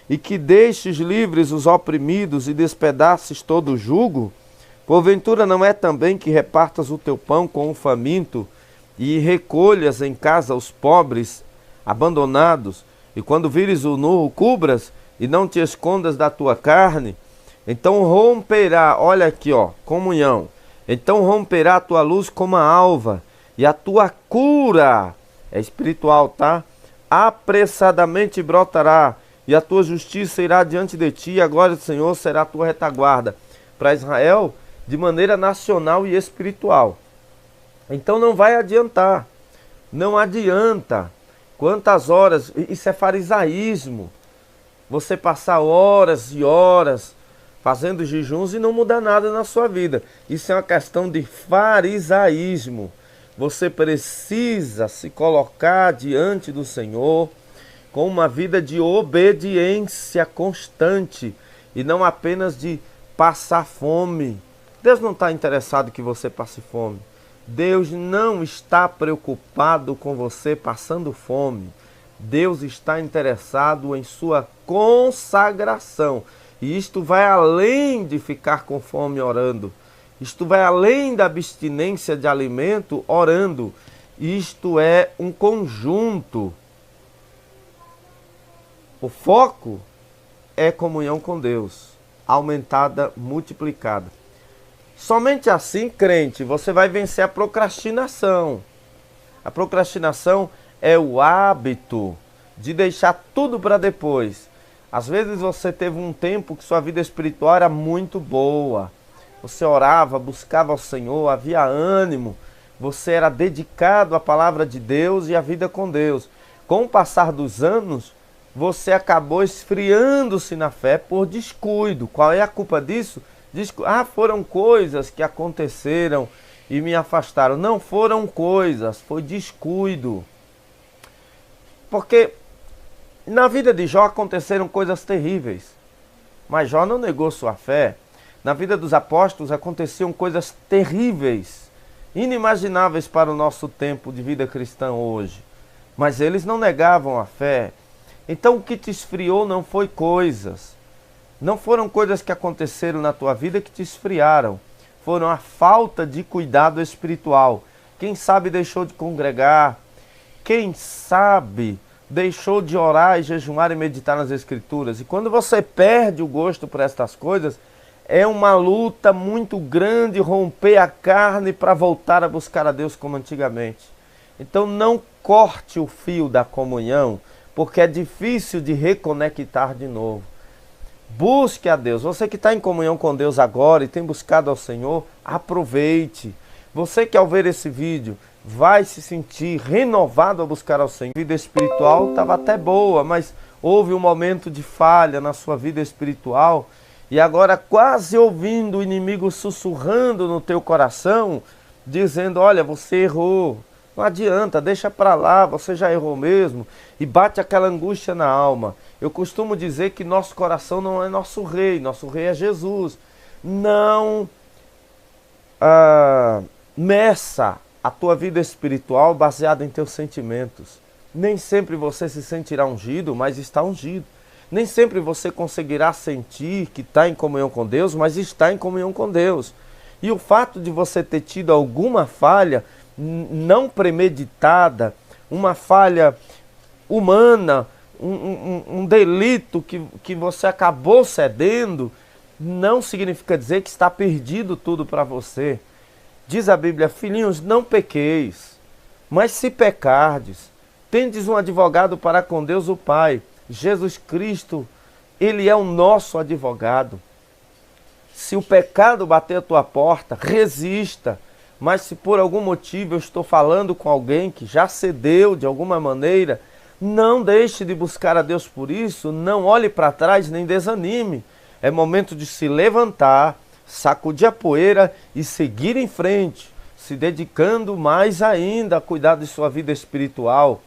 e que deixes livres os oprimidos e despedaces todo o jugo? Porventura não é também que repartas o teu pão com o faminto, e recolhas em casa os pobres abandonados, e quando vires o nu, o cubras, e não te escondas da tua carne? Então romperá, olha aqui, ó, comunhão. Então romperá a tua luz como a alva, e a tua cura, é espiritual, tá? Apressadamente brotará, e a tua justiça irá diante de ti, e a glória do Senhor será a tua retaguarda. Para Israel, de maneira nacional e espiritual. Então não vai adiantar, não adianta. Quantas horas, isso é farisaísmo. Você passar horas e horas fazendo jejuns e não mudar nada na sua vida. Isso é uma questão de farisaísmo. Você precisa se colocar diante do Senhor com uma vida de obediência constante e não apenas de passar fome. Deus não está interessado que você passe fome. Deus não está preocupado com você passando fome. Deus está interessado em sua consagração. E isto vai além de ficar com fome orando. Isto vai além da abstinência de alimento orando. Isto é um conjunto. O foco é comunhão com Deus, aumentada, multiplicada. Somente assim, crente, você vai vencer a procrastinação. A procrastinação é o hábito de deixar tudo para depois. Às vezes você teve um tempo que sua vida espiritual era muito boa. Você orava, buscava ao Senhor, havia ânimo. Você era dedicado à palavra de Deus e à vida com Deus. Com o passar dos anos, você acabou esfriando-se na fé por descuido. Qual é a culpa disso? Foram coisas que aconteceram e me afastaram. Não foram coisas, foi descuido. Porque na vida de Jó aconteceram coisas terríveis, mas Jó não negou sua fé. Na vida dos apóstolos aconteciam coisas terríveis, inimagináveis para o nosso tempo de vida cristã hoje, mas eles não negavam a fé. Então o que te esfriou não foi coisas. Não foram coisas que aconteceram na tua vida que te esfriaram. Foram a falta de cuidado espiritual. Quem sabe deixou de congregar. Quem sabe deixou de orar e jejuar e meditar nas Escrituras. E quando você perde o gosto por estas coisas, é uma luta muito grande romper a carne para voltar a buscar a Deus como antigamente. Então não corte o fio da comunhão, porque é difícil de reconectar de novo. Busque a Deus. Você que está em comunhão com Deus agora e tem buscado ao Senhor, aproveite. Você que ao ver esse vídeo vai se sentir renovado a buscar ao Senhor. A vida espiritual estava até boa, mas houve um momento de falha na sua vida espiritual e agora quase ouvindo o inimigo sussurrando no teu coração, dizendo: olha, você errou, Não adianta, deixa para lá, você já errou mesmo, e bate aquela angústia na alma. Eu costumo dizer que nosso coração não é nosso rei é Jesus. Não meça a tua vida espiritual baseada em teus sentimentos. Nem sempre você se sentirá ungido, mas está ungido. Nem sempre você conseguirá sentir que está em comunhão com Deus, mas está em comunhão com Deus. E o fato de você ter tido alguma falha não premeditada, uma falha humana, um delito que você acabou cedendo, não significa dizer que está perdido tudo para você. Diz a Bíblia: filhinhos, não pequeis, mas se pecardes, tendes um advogado para com Deus o Pai. Jesus Cristo, Ele é o nosso advogado. Se o pecado bater a tua porta, resista. Mas se por algum motivo eu estou falando com alguém que já cedeu de alguma maneira, não deixe de buscar a Deus por isso, não olhe para trás nem desanime. É momento de se levantar, sacudir a poeira e seguir em frente, se dedicando mais ainda a cuidar de sua vida espiritual.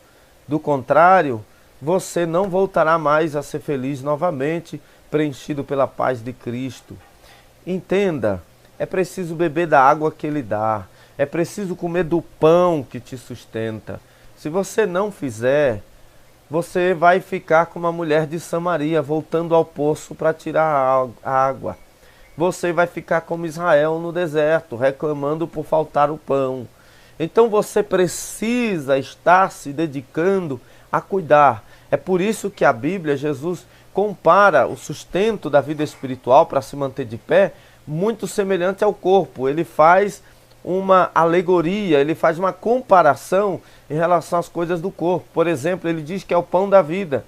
Do contrário, você não voltará mais a ser feliz novamente, preenchido pela paz de Cristo. Entenda, é preciso beber da água que Ele dá, é preciso comer do pão que te sustenta. Se você não fizer, você vai ficar como a mulher de Samaria, voltando ao poço para tirar a água. Você vai ficar como Israel no deserto, reclamando por faltar o pão. Então você precisa estar se dedicando a cuidar. É por isso que a Bíblia, Jesus compara o sustento da vida espiritual para se manter de pé, muito semelhante ao corpo. Ele faz uma alegoria, ele faz uma comparação em relação às coisas do corpo. Por exemplo, ele diz que é o pão da vida.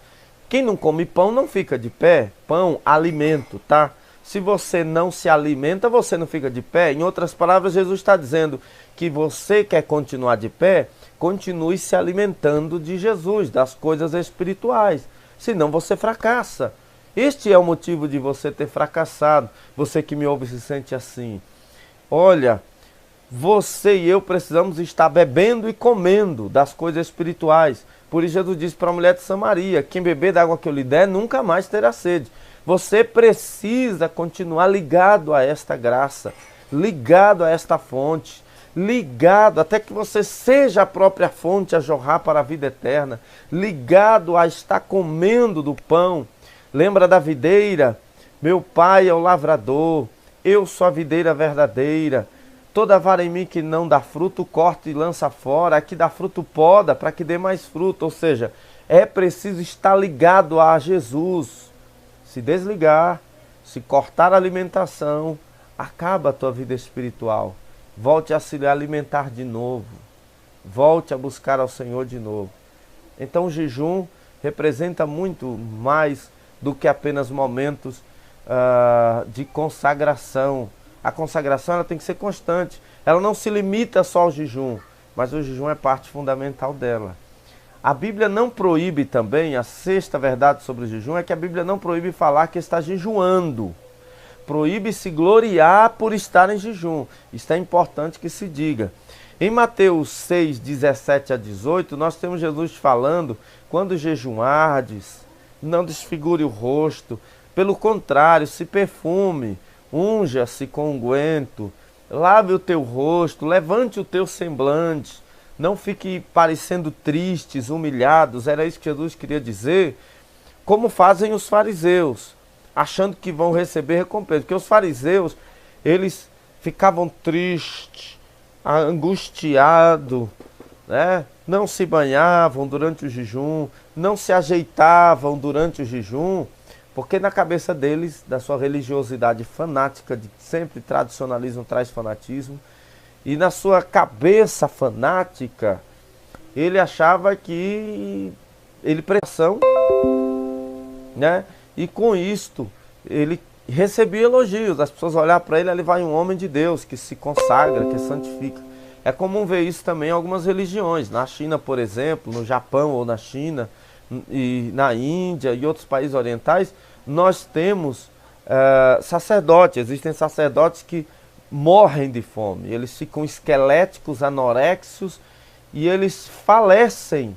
Quem não come pão não fica de pé. Pão, alimento, tá? Se você não se alimenta, você não fica de pé. Em outras palavras, Jesus está dizendo que você quer continuar de pé, continue se alimentando de Jesus, das coisas espirituais. Senão você fracassa. Este é o motivo de você ter fracassado. Você que me ouve se sente assim. Olha, você e eu precisamos estar bebendo e comendo das coisas espirituais. Por isso Jesus disse para a mulher de Samaria: quem beber da água que eu lhe der, nunca mais terá sede. Você precisa continuar ligado a esta graça, ligado a esta fonte, ligado até que você seja a própria fonte a jorrar para a vida eterna, ligado a estar comendo do pão. Lembra da videira? Meu pai é o lavrador, eu sou a videira verdadeira. Toda vara em mim que não dá fruto, corta e lança fora. A que dá fruto, poda, para que dê mais fruto. Ou seja, é preciso estar ligado a Jesus. Se desligar, se cortar a alimentação, acaba a tua vida espiritual. Volte a se alimentar de novo. Volte a buscar ao Senhor de novo. Então o jejum representa muito mais do que apenas momentos de consagração. A consagração ela tem que ser constante. Ela não se limita só ao jejum, mas o jejum é parte fundamental dela. A Bíblia não proíbe também, a sexta verdade sobre o jejum é que a Bíblia não proíbe falar que está jejuando. Proíbe se gloriar por estar em jejum. Isso é importante que se diga. Em Mateus 6, 17 a 18, nós temos Jesus falando: quando jejuardes, não desfigure o rosto, pelo contrário, se perfume, unja-se com unguento, lave o teu rosto, levante o teu semblante, não fique parecendo tristes, humilhados. Era isso que Jesus queria dizer, como fazem os fariseus, achando que vão receber recompensa. Porque os fariseus, eles ficavam tristes, angustiados, né? Não se banhavam durante o jejum, não se ajeitavam durante o jejum, porque na cabeça deles, da sua religiosidade fanática, de sempre tradicionalismo traz fanatismo, e na sua cabeça fanática, ele achava que ele pressão, né? E com isto, ele recebia elogios. As pessoas olhavam para ele, ali vai um homem de Deus que se consagra, que santifica. É comum ver isso também em algumas religiões. Na China, por exemplo, no Japão ou na China, e na Índia e outros países orientais, nós temos sacerdotes. Existem sacerdotes que morrem de fome. Eles ficam esqueléticos, anoréxicos e eles falecem.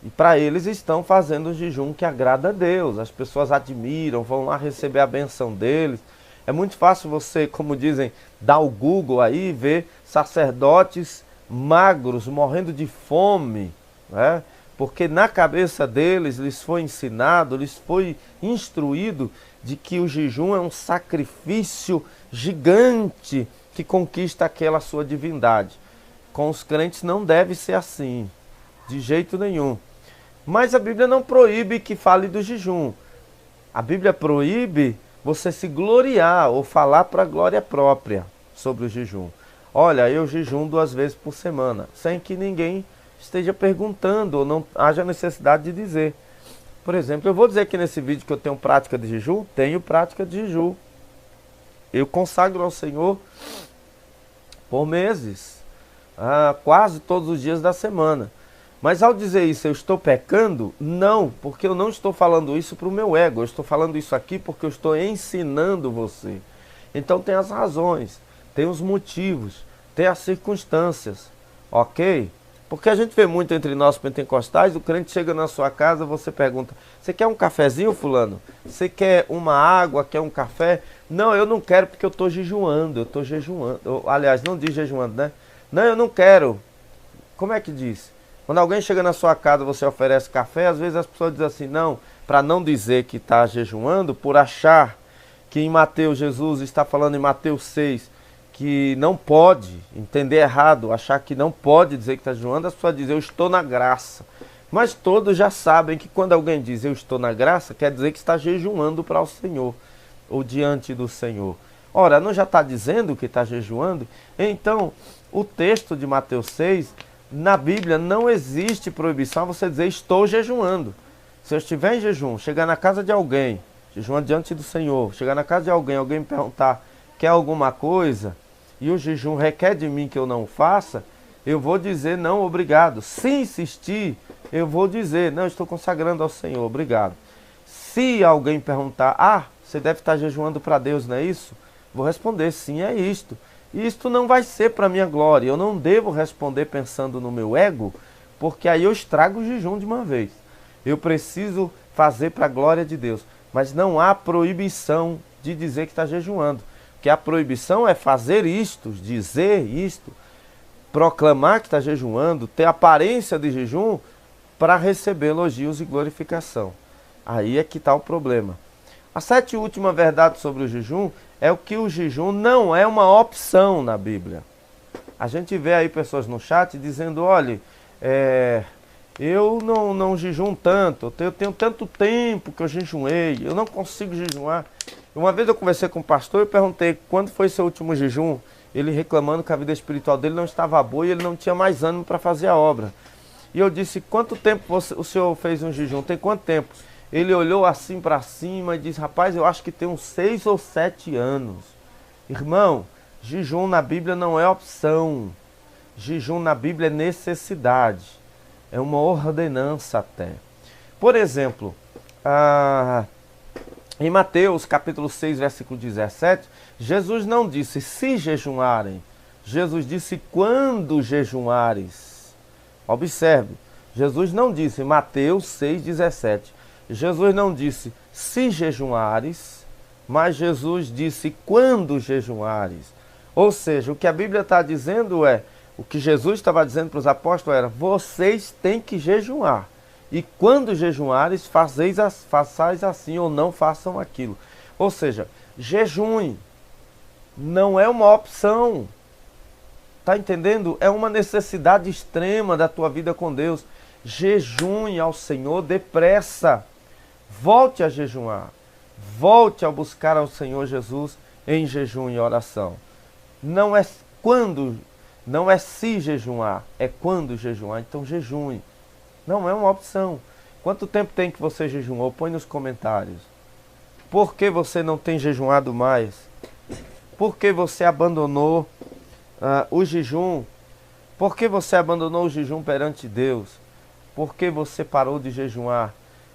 E para eles estão fazendo um jejum que agrada a Deus. As pessoas admiram, vão lá receber a benção deles. É muito fácil você, como dizem, dar o Google aí e ver sacerdotes magros, morrendo de fome, né? Porque na cabeça deles, lhes foi ensinado, lhes foi instruído de que o jejum é um sacrifício gigante que conquista aquela sua divindade. Com os crentes não deve ser assim, de jeito nenhum. Mas a Bíblia não proíbe que fale do jejum. A Bíblia proíbe você se gloriar ou falar para a glória própria sobre o jejum. Olha, eu jejum 2 vezes por semana, sem que ninguém esteja perguntando ou não haja necessidade de dizer. Por exemplo, eu vou dizer aqui nesse vídeo que eu tenho prática de jejum? Tenho prática de jejum. Eu consagro ao Senhor por meses, quase todos os dias da semana. Mas ao dizer isso, eu estou pecando? Não, porque eu não estou falando isso para o meu ego. Eu estou falando isso aqui porque eu estou ensinando você. Então tem as razões, tem os motivos, tem as circunstâncias, ok? Porque a gente vê muito entre nós pentecostais, o crente chega na sua casa, você pergunta, você quer um cafezinho, fulano? Você quer uma água, quer um café? Não, eu não quero porque eu estou jejuando, aliás, não diz jejuando, né? Não, eu não quero. Como é que diz? Quando alguém chega na sua casa, você oferece café, às vezes as pessoas dizem assim, não, para não dizer que está jejuando, por achar que em Mateus, Jesus está falando em Mateus 6, que não pode, entender errado, achar que não pode dizer que está jejuando, as pessoas dizem, eu estou na graça. Mas todos já sabem que quando alguém diz, eu estou na graça, quer dizer que está jejuando para o Senhor, ou diante do Senhor. Ora, não já está dizendo que está jejuando? Então, o texto de Mateus 6... na Bíblia não existe proibição a você dizer estou jejuando. Se eu estiver em jejum, chegar na casa de alguém, jejuando diante do Senhor, chegar na casa de alguém, alguém me perguntar, quer alguma coisa, e o jejum requer de mim que eu não faça, eu vou dizer não, obrigado. Se insistir, eu vou dizer, não, estou consagrando ao Senhor, obrigado. Se alguém perguntar, você deve estar jejuando para Deus, não é isso? Vou responder, sim, é isto. Isto não vai ser para minha glória, eu não devo responder pensando no meu ego, porque aí eu estrago o jejum de uma vez. Eu preciso fazer para a glória de Deus, mas não há proibição de dizer que está jejuando, porque a proibição é fazer isto, dizer isto, proclamar que está jejuando, ter aparência de jejum para receber elogios e glorificação. Aí é que está o problema. A 7ª e última verdade sobre o jejum é o que o jejum não é uma opção na Bíblia. A gente vê aí pessoas no chat dizendo, olha, eu não jejum tanto, eu tenho tanto tempo que eu jejuei, eu não consigo jejuar. Uma vez eu conversei com um pastor e perguntei quando foi seu último jejum, ele reclamando que a vida espiritual dele não estava boa e ele não tinha mais ânimo para fazer a obra. E eu disse, quanto tempo o senhor fez um jejum? Tem quanto tempo? Ele olhou assim para cima e disse, rapaz, eu acho que tem uns 6 ou 7 anos. Irmão, jejum na Bíblia não é opção. Jejum na Bíblia é necessidade. É uma ordenança até. Por exemplo, em Mateus capítulo 6, versículo 17, Jesus não disse se jejuarem. Jesus disse quando jejuares. Observe, Jesus não disse, Mateus 6, 17. Jesus não disse se jejuares, mas Jesus disse quando jejuares. Ou seja, o que a Bíblia está dizendo o que Jesus estava dizendo para os apóstolos era, vocês têm que jejuar. E quando jejuares, façais assim ou não façam aquilo. Ou seja, jejuem. Não é uma opção. Está entendendo? É uma necessidade extrema da tua vida com Deus. Jejue ao Senhor depressa. Volte a jejuar. Volte a buscar ao Senhor Jesus em jejum e oração. Não é quando, não é se jejuar, é quando jejuar. Então jejue. Não é uma opção. Quanto tempo tem que você jejuou? Põe nos comentários. Por que você não tem jejuado mais? Por que você abandonou o jejum? Por que você abandonou o jejum perante Deus? Por que você parou de jejuar?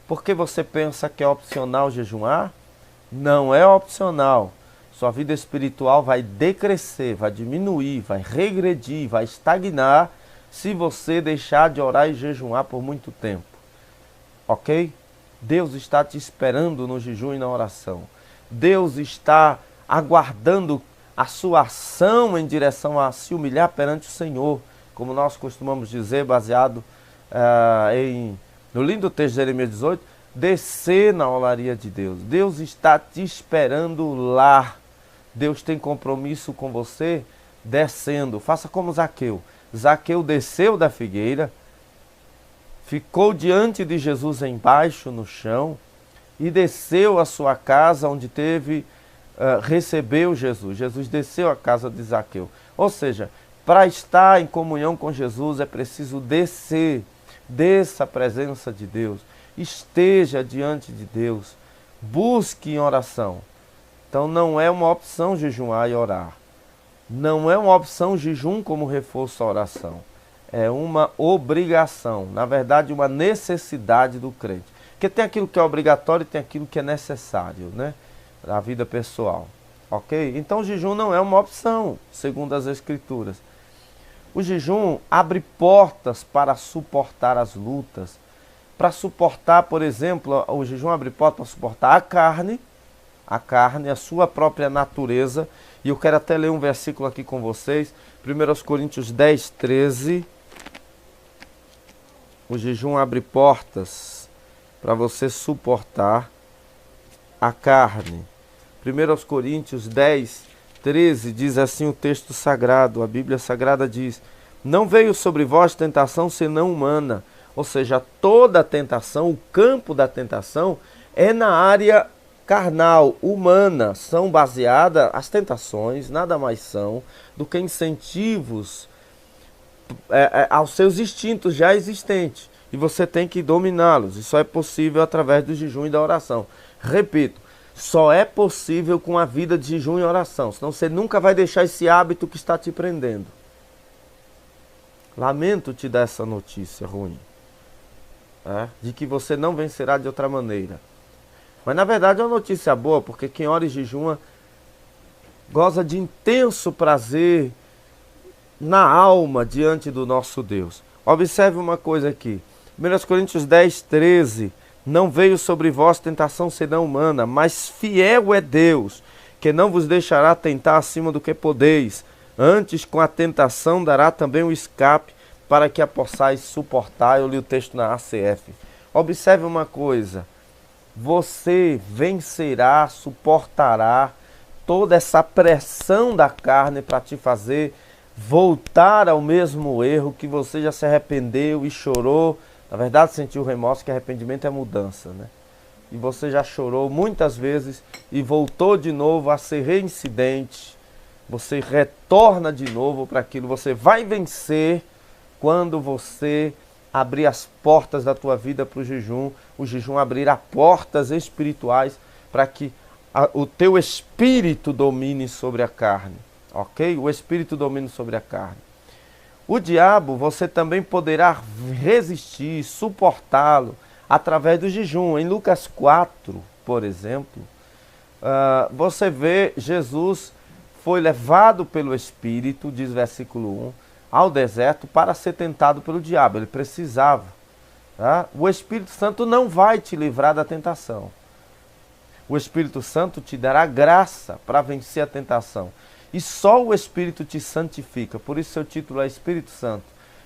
Por que você pensa que é opcional jejuar? Não é opcional. Sua vida espiritual vai decrescer, vai diminuir, vai regredir, vai estagnar se você deixar de orar e jejuar por muito tempo. Ok? Deus está te esperando no jejum e na oração. Deus está aguardando a sua ação em direção a se humilhar perante o Senhor, como nós costumamos dizer, baseado no lindo texto de Jeremias 18, descer na olaria de Deus. Deus está te esperando lá. Deus tem compromisso com você descendo. Faça como Zaqueu. Zaqueu desceu da figueira, ficou diante de Jesus embaixo no chão e desceu à sua casa onde recebeu Jesus. Jesus desceu à casa de Zaqueu. Ou seja, para estar em comunhão com Jesus é preciso descer. Desça a presença de Deus. Esteja diante de Deus. Busque em oração. Então não é uma opção jejuar e orar. Não é uma opção jejum como reforço à oração. É uma obrigação. Na verdade, uma necessidade do crente. Porque tem aquilo que é obrigatório e tem aquilo que é necessário, né? Na vida pessoal. Ok? Então o jejum não é uma opção, segundo as Escrituras. O jejum abre portas para suportar as lutas. Para suportar, por exemplo, o jejum abre portas para suportar a carne, a sua própria natureza. E eu quero até ler um versículo aqui com vocês. 1 Coríntios 10, 13. O jejum abre portas para você suportar a carne. 1 Coríntios 10, 13 diz assim o texto sagrado, a Bíblia Sagrada diz: não veio sobre vós tentação senão humana. Ou seja, toda a tentação, o campo da tentação é na área carnal, humana. São baseadas, as tentações nada mais são do que incentivos aos seus instintos já existentes. E você tem que dominá-los. Isso é possível através do jejum e da oração. Repito, só é possível com a vida de jejum e oração. Senão você nunca vai deixar esse hábito que está te prendendo. Lamento te dar essa notícia ruim. De que você não vencerá de outra maneira. Mas na verdade é uma notícia boa, porque quem ora e jejuma goza de intenso prazer na alma diante do nosso Deus. Observe uma coisa aqui. 1 Coríntios 10, 13. Não veio sobre vós tentação senão humana, mas fiel é Deus, que não vos deixará tentar acima do que podeis. Antes, com a tentação, dará também o escape, para que a possais suportar. Eu li o texto na ACF. Observe uma coisa. Você vencerá, suportará toda essa pressão da carne para te fazer voltar ao mesmo erro que você já se arrependeu e chorou. Na verdade, sentiu remorso, que arrependimento é mudança, né? E você já chorou muitas vezes e voltou de novo a ser reincidente. Você retorna de novo para aquilo. Você vai vencer quando você abrir as portas da tua vida para o jejum abrirá portas espirituais para que o teu espírito domine sobre a carne, ok? O espírito domine sobre a carne. O diabo, você também poderá resistir, suportá-lo através do jejum. Em Lucas 4, por exemplo, você vê Jesus foi levado pelo Espírito, diz versículo 1, ao deserto para ser tentado pelo diabo. Ele precisava. O Espírito Santo não vai te livrar da tentação. O Espírito Santo te dará graça para vencer a tentação. E só o Espírito te santifica. Por isso seu título é Espírito Santo.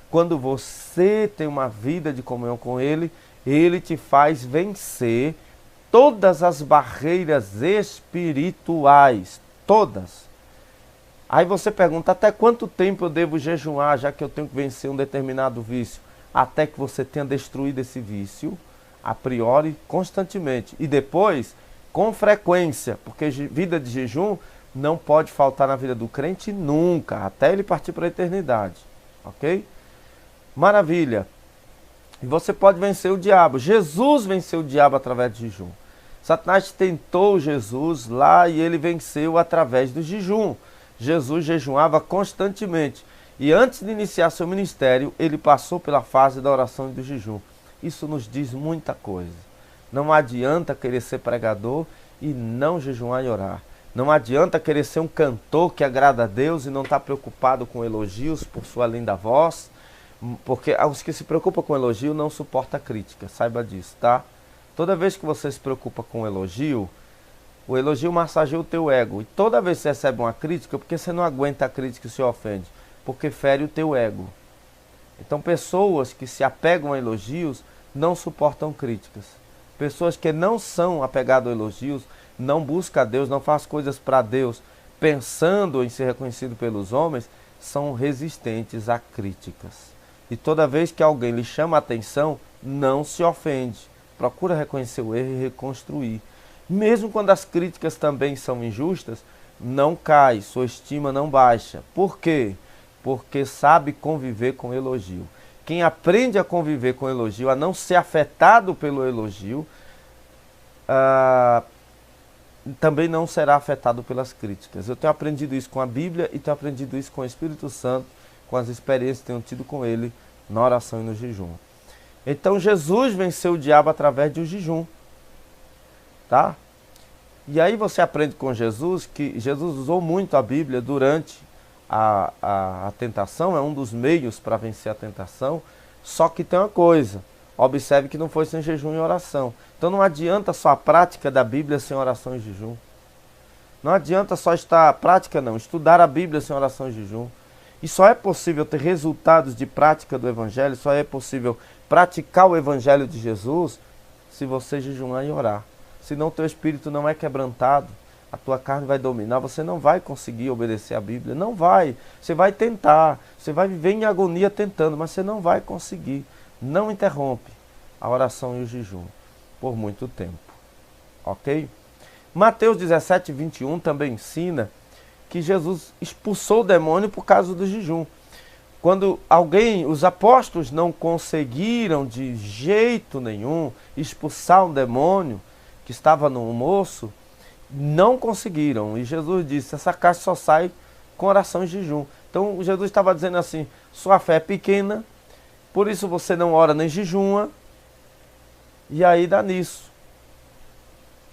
Quando você tem uma vida de comunhão com Ele, Ele te faz vencer todas as barreiras espirituais. Todas. Aí você pergunta, até quanto tempo eu devo jejuar, já que eu tenho que vencer um determinado vício? Até que você tenha destruído esse vício, a priori, constantemente. E depois, com frequência, porque vida de jejum não pode faltar na vida do crente nunca, até ele partir para a eternidade. Ok? Maravilha. E você pode vencer o diabo. Jesus venceu o diabo através do jejum. Satanás tentou Jesus lá e ele venceu através do jejum. Jesus jejuava constantemente. E antes de iniciar seu ministério, ele passou pela fase da oração e do jejum. Isso nos diz muita coisa. Não adianta querer ser pregador e não jejuar e orar. Não adianta querer ser um cantor que agrada a Deus e não estar preocupado com elogios por sua linda voz, Porque os que se preocupam com elogio não suportam a crítica, saiba disso, tá? Toda vez que você se preocupa com o elogio massageia o teu ego. E toda vez que você recebe uma crítica, porque você não aguenta a crítica e se ofende? Porque fere o teu ego. Então pessoas que se apegam a elogios não suportam críticas. Pessoas que não são apegadas a elogios, não buscam a Deus, não fazem coisas para Deus, pensando em ser reconhecido pelos homens, são resistentes a críticas. E toda vez que alguém lhe chama a atenção, não se ofende. Procura reconhecer o erro e reconstruir. Mesmo quando as críticas também são injustas, não cai, sua estima não baixa. Por quê? Porque sabe conviver com elogio. Quem aprende a conviver com elogio, a não ser afetado pelo elogio, também não será afetado pelas críticas. Eu tenho aprendido isso com a Bíblia e tenho aprendido isso com o Espírito Santo, com as experiências que tenho tido com ele na oração e no jejum. Então Jesus venceu o diabo através do jejum, tá? E aí você aprende com Jesus que Jesus usou muito a Bíblia durante a tentação, é um dos meios para vencer a tentação, só que tem uma coisa, observe que não foi sem jejum e oração. Então não adianta só a prática da Bíblia sem oração e jejum. Não adianta só estudar a Bíblia sem oração e jejum. E só é possível ter resultados de prática do Evangelho, só é possível praticar o Evangelho de Jesus se você jejuar e orar. Senão o teu espírito não é quebrantado, a tua carne vai dominar, você não vai conseguir obedecer a Bíblia, não vai. Você vai tentar, você vai viver em agonia tentando, mas você não vai conseguir. Não interrompe a oração e o jejum por muito tempo, ok? Mateus 17, 21 também ensina que Jesus expulsou o demônio por causa do jejum. Quando os apóstolos não conseguiram de jeito nenhum expulsar um demônio que estava no moço, não conseguiram. E Jesus disse, essa caixa só sai com oração e jejum. Então Jesus estava dizendo assim, sua fé é pequena, por isso você não ora nem jejuma, e aí dá nisso.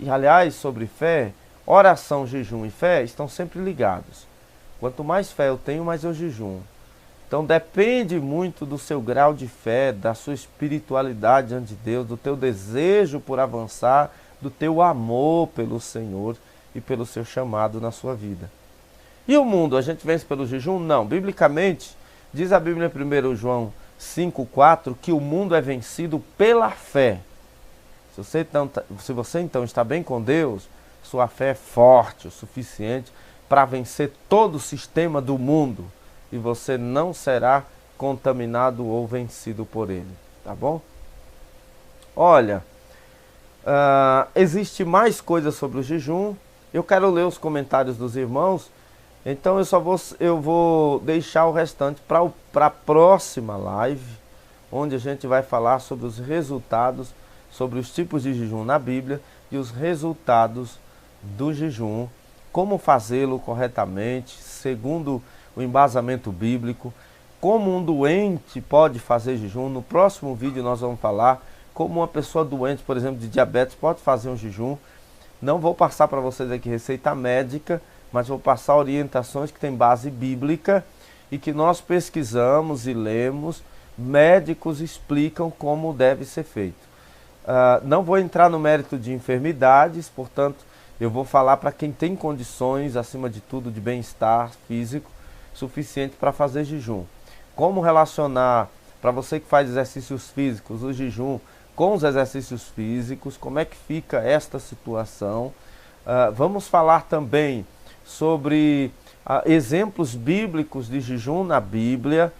E aliás, sobre fé, oração, jejum e fé estão sempre ligados. Quanto mais fé eu tenho, mais eu jejuo. Então depende muito do seu grau de fé, da sua espiritualidade diante de Deus, do teu desejo por avançar, do teu amor pelo Senhor e pelo seu chamado na sua vida. E o mundo, a gente vence pelo jejum? Não. Biblicamente, diz a Bíblia em 1 João 5,4 que o mundo é vencido pela fé. Se você então está bem com Deus, sua fé é forte o suficiente para vencer todo o sistema do mundo e você não será contaminado ou vencido por ele, tá bom? Olha, existe mais coisas sobre o jejum. Eu quero ler os comentários dos irmãos, então eu vou deixar o restante para a próxima live, onde a gente vai falar sobre os resultados, sobre os tipos de jejum na Bíblia e os resultados do jejum, como fazê-lo corretamente, segundo o embasamento bíblico, como um doente pode fazer jejum. No próximo vídeo nós vamos falar como uma pessoa doente, por exemplo, de diabetes, pode fazer um jejum. Não vou passar para vocês aqui receita médica, mas vou passar orientações que têm base bíblica e que nós pesquisamos e lemos, médicos explicam como deve ser feito. Não vou entrar no mérito de enfermidades, portanto, eu vou falar para quem tem condições, acima de tudo, de bem-estar físico, suficiente para fazer jejum. Como relacionar, para você que faz exercícios físicos, o jejum com os exercícios físicos, como é que fica esta situação. Vamos falar também sobre exemplos bíblicos de jejum na Bíblia,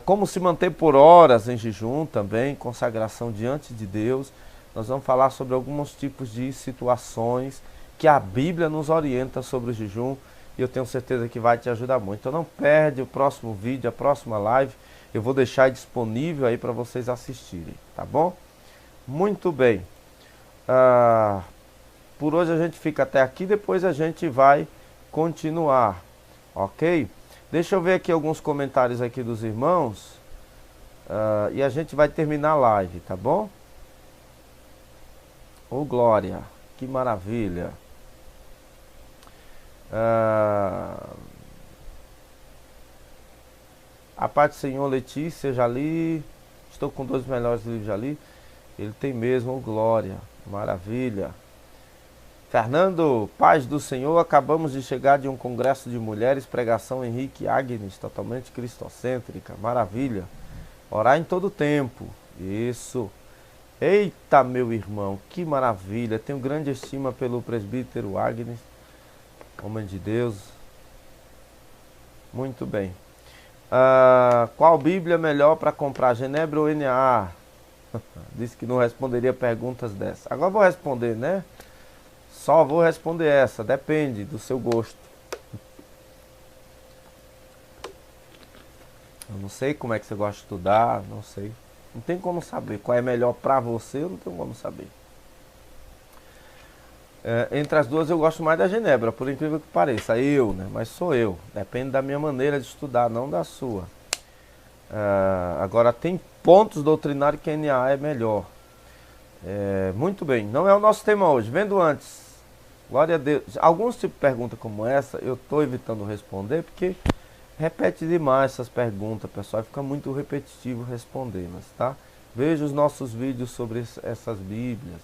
como se manter por horas em jejum também, consagração diante de Deus. Nós vamos falar sobre alguns tipos de situações que a Bíblia nos orienta sobre o jejum e eu tenho certeza que vai te ajudar muito. Então não perde o próximo vídeo, a próxima live, eu vou deixar disponível aí para vocês assistirem, tá bom? Muito bem. Por hoje a gente fica até aqui, depois a gente vai continuar, ok? Deixa eu ver aqui alguns comentários aqui dos irmãos e a gente vai terminar a live, tá bom? Ô glória, que maravilha. A paz do Senhor, Letícia, já li. Estou com 2 melhores livros, já li. Ele tem mesmo, glória, maravilha. Fernando, paz do Senhor, acabamos de chegar de um congresso de mulheres, pregação Henrique Agnes, totalmente cristocêntrica, maravilha. Orar em todo tempo, isso. Eita, meu irmão, que maravilha, tenho grande estima pelo presbítero Agnes, homem de Deus. Muito bem. Qual Bíblia é melhor para comprar, Genebra ou NA? Disse que não responderia perguntas dessas. Agora vou responder, né? Só vou responder essa, depende do seu gosto. Eu não sei como é que você gosta de estudar, não sei. Não tem como saber qual é melhor pra você, eu não tenho como saber. Entre as duas eu gosto mais da Genebra, por incrível que pareça. Eu, né? Mas sou eu. Depende da minha maneira de estudar, não da sua. Agora tem pontos doutrinários que a NA é melhor. Muito bem, não é o nosso tema hoje. Vendo antes. Glória a Deus. Alguns tipos de pergunta como essa, eu estou evitando responder, porque repete demais essas perguntas, pessoal. Fica muito repetitivo respondê-las, tá? Veja os nossos vídeos sobre essas Bíblias.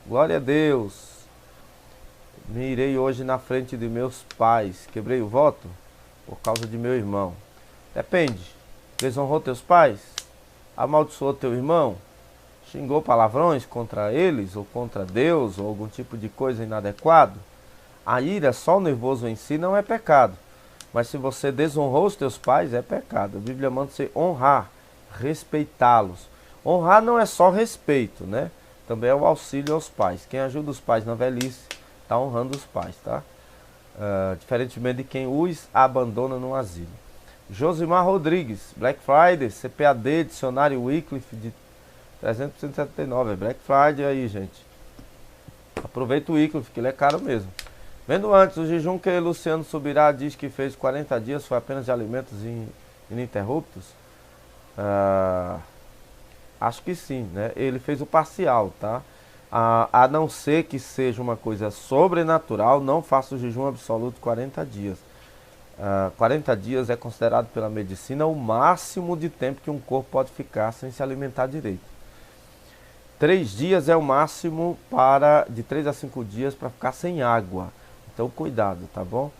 Glória a Deus. Me irei hoje na frente de meus pais. Quebrei o voto por causa de meu irmão. Depende. Desonrou teus pais? Amaldiçoou teu irmão? Xingou palavrões contra eles, ou contra Deus, ou algum tipo de coisa inadequado? A ira, só o nervoso em si, não é pecado. Mas se você desonrou os teus pais, é pecado. A Bíblia manda você honrar, respeitá-los. Honrar não é só respeito, né? Também é o auxílio aos pais. Quem ajuda os pais na velhice, está honrando os pais, tá? Diferentemente de quem os abandona no asilo. Josimar Rodrigues, Black Friday, CPAD, dicionário Wycliffe de 379, é Black Friday aí, gente. Aproveita o Wycliffe, que ele é caro mesmo. Vendo antes, o jejum que Luciano Subirá diz que fez 40 dias foi apenas de alimentos ininterruptos? Acho que sim, né? Ele fez o parcial, tá? A não ser que seja uma coisa sobrenatural, não faça o jejum absoluto 40 dias. 40 dias é considerado pela medicina o máximo de tempo que um corpo pode ficar sem se alimentar direito. 3 dias é o máximo de 3 a 5 dias para ficar sem água. Então cuidado, tá bom?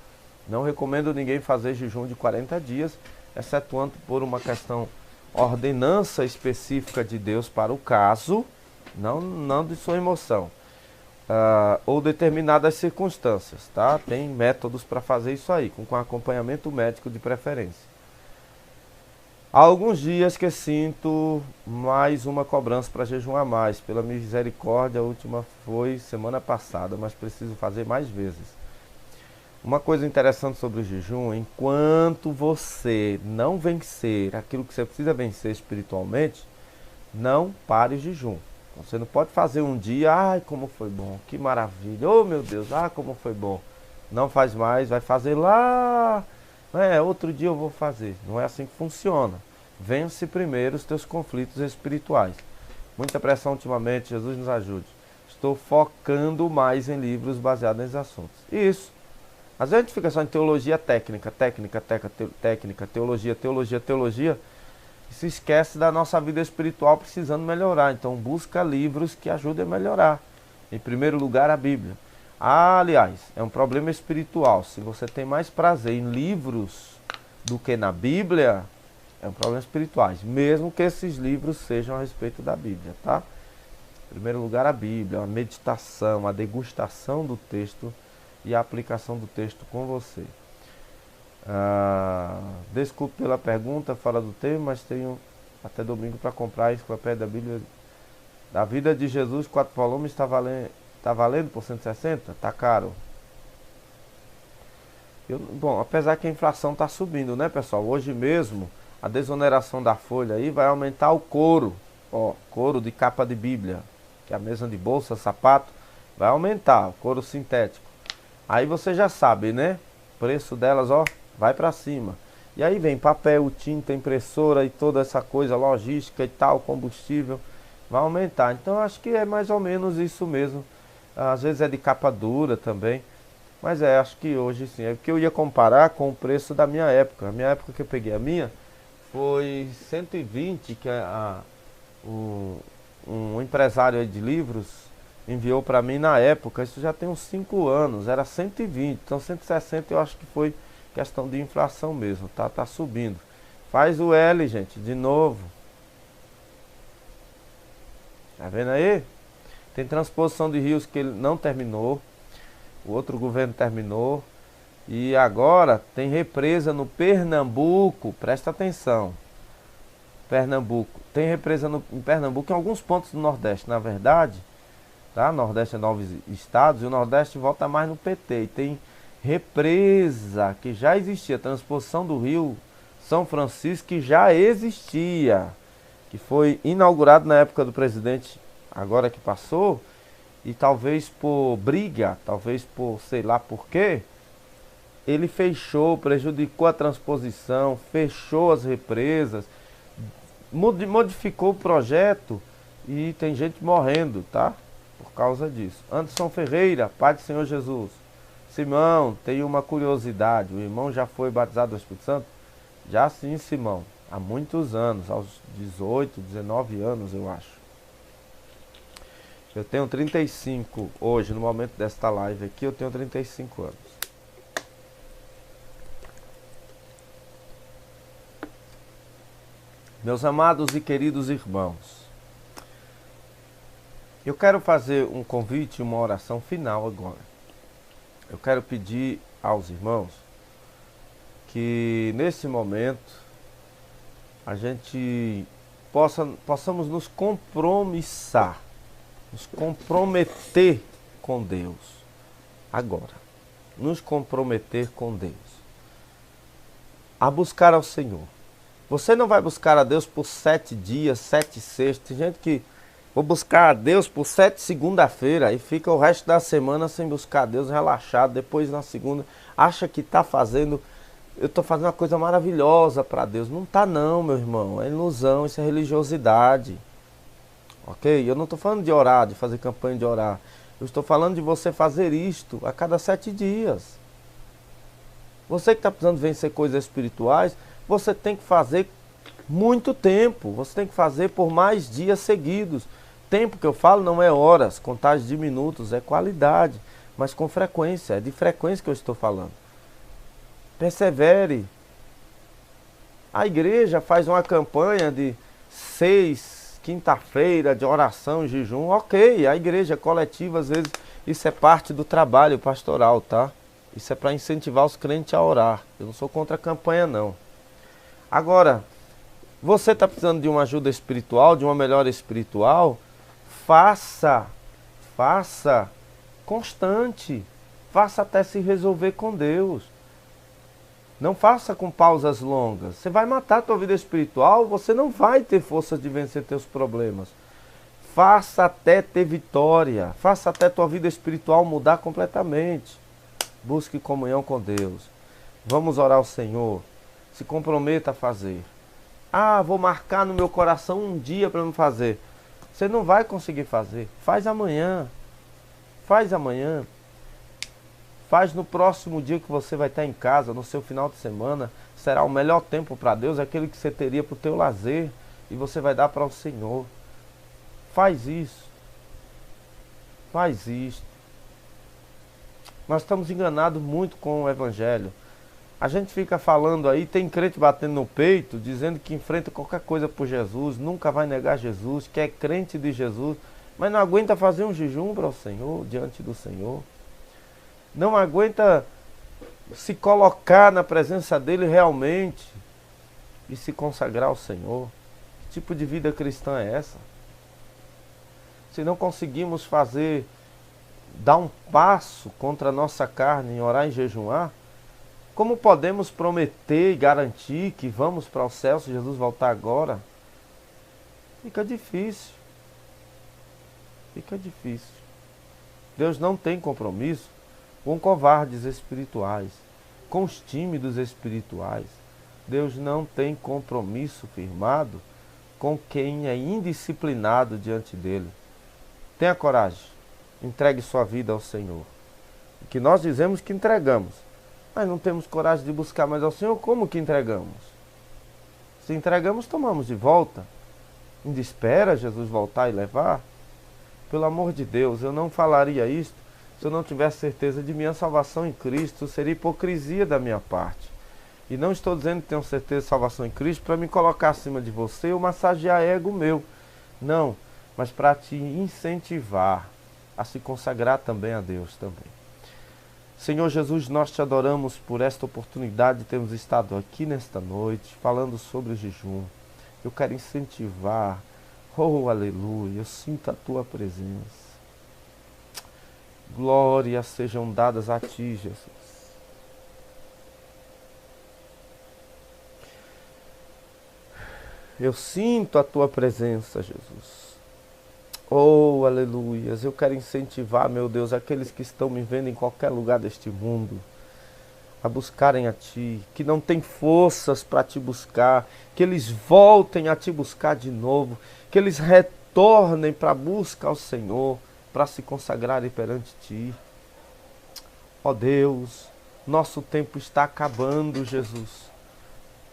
Não recomendo ninguém fazer jejum de 40 dias, excetuando por uma questão ordenança específica de Deus para o caso, não de sua emoção. Ou determinadas circunstâncias, tá? Tem métodos para fazer isso aí, com acompanhamento médico de preferência. Há alguns dias que sinto mais uma cobrança para jejuar mais. Pela misericórdia, a última foi semana passada, mas preciso fazer mais vezes. Uma coisa interessante sobre o jejum, enquanto você não vencer aquilo que você precisa vencer espiritualmente, não pare o jejum. Você não pode fazer um dia, ai como foi bom, que maravilha, oh meu Deus, como foi bom. Não faz mais, vai fazer lá, outro dia eu vou fazer. Não é assim que funciona. Vence primeiro os teus conflitos espirituais. Muita pressão ultimamente, Jesus nos ajude. Estou focando mais em livros baseados nesses assuntos. Isso. Às vezes a gente fica só em teologia técnica, teologia, e se esquece da nossa vida espiritual precisando melhorar. Então busca livros que ajudem a melhorar. Em primeiro lugar, a Bíblia. Aliás, é um problema espiritual. Se você tem mais prazer em livros do que na Bíblia, é um problema espiritual. Mesmo que esses livros sejam a respeito da Bíblia, tá? Em primeiro lugar, a Bíblia, a meditação, a degustação do texto e a aplicação do texto com você. Desculpe pela pergunta, fora do tema, mas tenho até domingo para comprar a enciclopédia da Bíblia da Vida de Jesus, 4 volumes, está valendo por 160? Está caro. Bom, apesar que a inflação está subindo, né, pessoal? Hoje mesmo, a desoneração da folha aí vai aumentar o couro. Couro de capa de Bíblia, que é a mesma de bolsa, sapato, vai aumentar, o couro sintético. Aí você já sabe, né? O preço delas, vai para cima. E aí vem papel, tinta, impressora e toda essa coisa, logística e tal, combustível, vai aumentar. Então acho que é mais ou menos isso mesmo. Às vezes é de capa dura também, mas acho que hoje sim. É porque eu ia comparar com o preço da minha época. A minha época que eu peguei a minha foi 120 que um empresário aí de livros enviou para mim na época. Isso já tem uns 5 anos, era 120, então 160 eu acho que foi questão de inflação mesmo, tá subindo. Faz o L, gente, de novo. Tá vendo aí? Tem transposição de rios que ele não terminou, o outro governo terminou. E agora tem represa no Pernambuco, presta atenção. Pernambuco, tem represa em Pernambuco em alguns pontos do Nordeste, na verdade. Tá? Nordeste é 9 estados e o Nordeste volta mais no PT. E tem represa que já existia, transposição do Rio São Francisco que já existia, que foi inaugurado na época do presidente agora que passou, e talvez por briga, talvez por sei lá por quê, ele fechou, prejudicou a transposição, fechou as represas, modificou o projeto e tem gente morrendo, tá? Por causa disso. Anderson Ferreira, Pai do Senhor Jesus. Simão, tem uma curiosidade, o irmão já foi batizado no Espírito Santo? Já sim, Simão, há muitos anos, aos 18, 19 anos eu acho. Eu tenho 35 hoje, no momento desta live aqui, eu tenho 35 anos. Meus amados e queridos irmãos, eu quero fazer um convite, uma oração final agora. Eu quero pedir aos irmãos que nesse momento a gente possamos nos compromissar, nos comprometer com Deus. Agora, nos comprometer com Deus. A buscar ao Senhor. Você não vai buscar a Deus por 7 dias, 7 sextas. Tem gente que vou buscar a Deus por 7 segunda-feira e fica o resto da semana sem buscar a Deus, relaxado. Depois na segunda acha que está fazendo, eu estou fazendo uma coisa maravilhosa para Deus. Não está não, meu irmão. É ilusão, isso é religiosidade. Ok? Eu não estou falando de orar, de fazer campanha de orar. Eu estou falando de você fazer isto a cada 7 dias. Você que está precisando vencer coisas espirituais, você tem que fazer muito tempo. Você tem que fazer por mais dias seguidos. Tempo que eu falo não é horas, contagem de minutos, é qualidade. Mas com frequência, é de frequência que eu estou falando. Persevere. A igreja faz uma campanha de 6 quinta-feira de oração e jejum. Ok, a igreja coletiva, às vezes, isso é parte do trabalho pastoral, tá? Isso é para incentivar os crentes a orar. Eu não sou contra a campanha, não. Agora, você está precisando de uma ajuda espiritual, de uma melhora espiritual? Faça constante, faça até se resolver com Deus. Não faça com pausas longas. Você vai matar a tua vida espiritual, você não vai ter força de vencer teus problemas. Faça até ter vitória, faça até tua vida espiritual mudar completamente. Busque comunhão com Deus. Vamos orar ao Senhor. Se comprometa a fazer. Ah, vou marcar no meu coração um dia para me fazer. Você não vai conseguir fazer. Faz amanhã. Faz amanhã. Faz no próximo dia que você vai estar em casa, no seu final de semana. Será o melhor tempo para Deus, aquele que você teria para o teu lazer. E você vai dar para o Senhor. Faz isso. Faz isso. Nós estamos enganados muito com o Evangelho. A gente fica falando aí, tem crente batendo no peito, dizendo que enfrenta qualquer coisa por Jesus, nunca vai negar Jesus, que é crente de Jesus, mas não aguenta fazer um jejum para o Senhor, diante do Senhor. Não aguenta se colocar na presença dEle realmente e se consagrar ao Senhor. Que tipo de vida cristã é essa? Se não conseguimos dar um passo contra a nossa carne em orar e jejuar, como podemos prometer e garantir que vamos para o céu se Jesus voltar agora? Fica difícil. Fica difícil. Deus não tem compromisso com covardes espirituais, com os tímidos espirituais. Deus não tem compromisso firmado com quem é indisciplinado diante dele. Tenha coragem. Entregue sua vida ao Senhor. O que nós dizemos que entregamos. Mas não temos coragem de buscar mais ao Senhor, como que entregamos? Se entregamos, tomamos de volta. Ainda espera Jesus voltar e levar? Pelo amor de Deus, eu não falaria isto se eu não tivesse certeza de minha salvação em Cristo. Seria hipocrisia da minha parte. E não estou dizendo que tenho certeza de salvação em Cristo para me colocar acima de você ou massagear ego meu. Não, mas para te incentivar a se consagrar também a Deus também. Senhor Jesus, nós te adoramos por esta oportunidade de termos estado aqui nesta noite, falando sobre o jejum. Eu quero incentivar, oh aleluia, eu sinto a tua presença. Glórias sejam dadas a ti, Jesus. Eu sinto a tua presença, Jesus. Oh, aleluias. Eu quero incentivar, meu Deus, aqueles que estão me vendo em qualquer lugar deste mundo, a buscarem a ti, que não têm forças para te buscar, que eles voltem a te buscar de novo, que eles retornem para a busca ao Senhor, para se consagrarem perante ti. Ó Deus, nosso tempo está acabando, Jesus.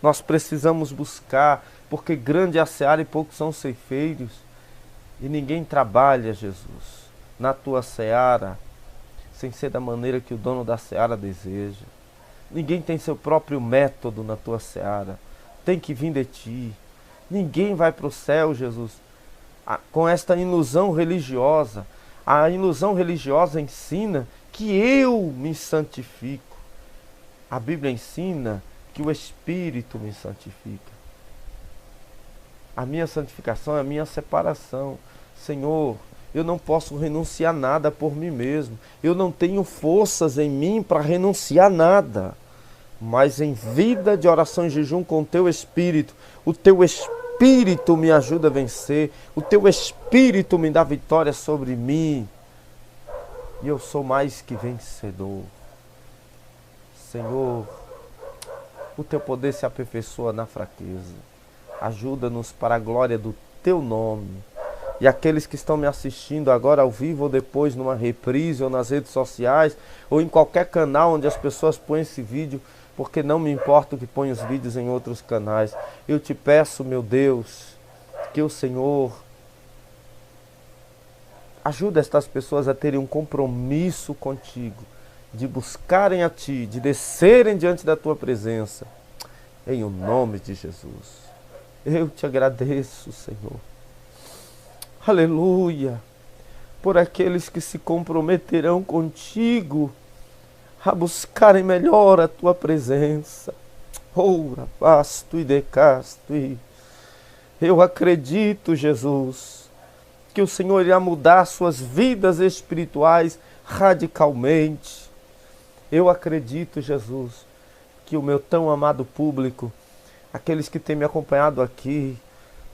Nós precisamos buscar, porque grande é a seara e poucos são os ceifeiros. E ninguém trabalha, Jesus, na tua seara, sem ser da maneira que o dono da seara deseja. Ninguém tem seu próprio método na tua seara. Tem que vir de ti. Ninguém vai para o céu, Jesus, com esta ilusão religiosa. A ilusão religiosa ensina que eu me santifico. A Bíblia ensina que o Espírito me santifica. A minha santificação é a minha separação. Senhor, eu não posso renunciar nada por mim mesmo. Eu não tenho forças em mim para renunciar nada. Mas em vida de oração e jejum com o teu Espírito, o teu Espírito me ajuda a vencer. O teu Espírito me dá vitória sobre mim. E eu sou mais que vencedor. Senhor, o teu poder se aperfeiçoa na fraqueza. Ajuda-nos para a glória do teu nome. E aqueles que estão me assistindo agora ao vivo ou depois numa reprise ou nas redes sociais ou em qualquer canal onde as pessoas põem esse vídeo, porque não me importa que ponham os vídeos em outros canais. Eu te peço, meu Deus, que o Senhor ajude estas pessoas a terem um compromisso contigo, de buscarem a ti, de descerem diante da tua presença, em o nome de Jesus. Eu te agradeço, Senhor. Aleluia. Por aqueles que se comprometerão contigo a buscarem melhor a tua presença. Ora, basto e decasto. Eu acredito, Jesus, que o Senhor irá mudar suas vidas espirituais radicalmente. Eu acredito, Jesus, que o meu tão amado público, aqueles que têm me acompanhado aqui,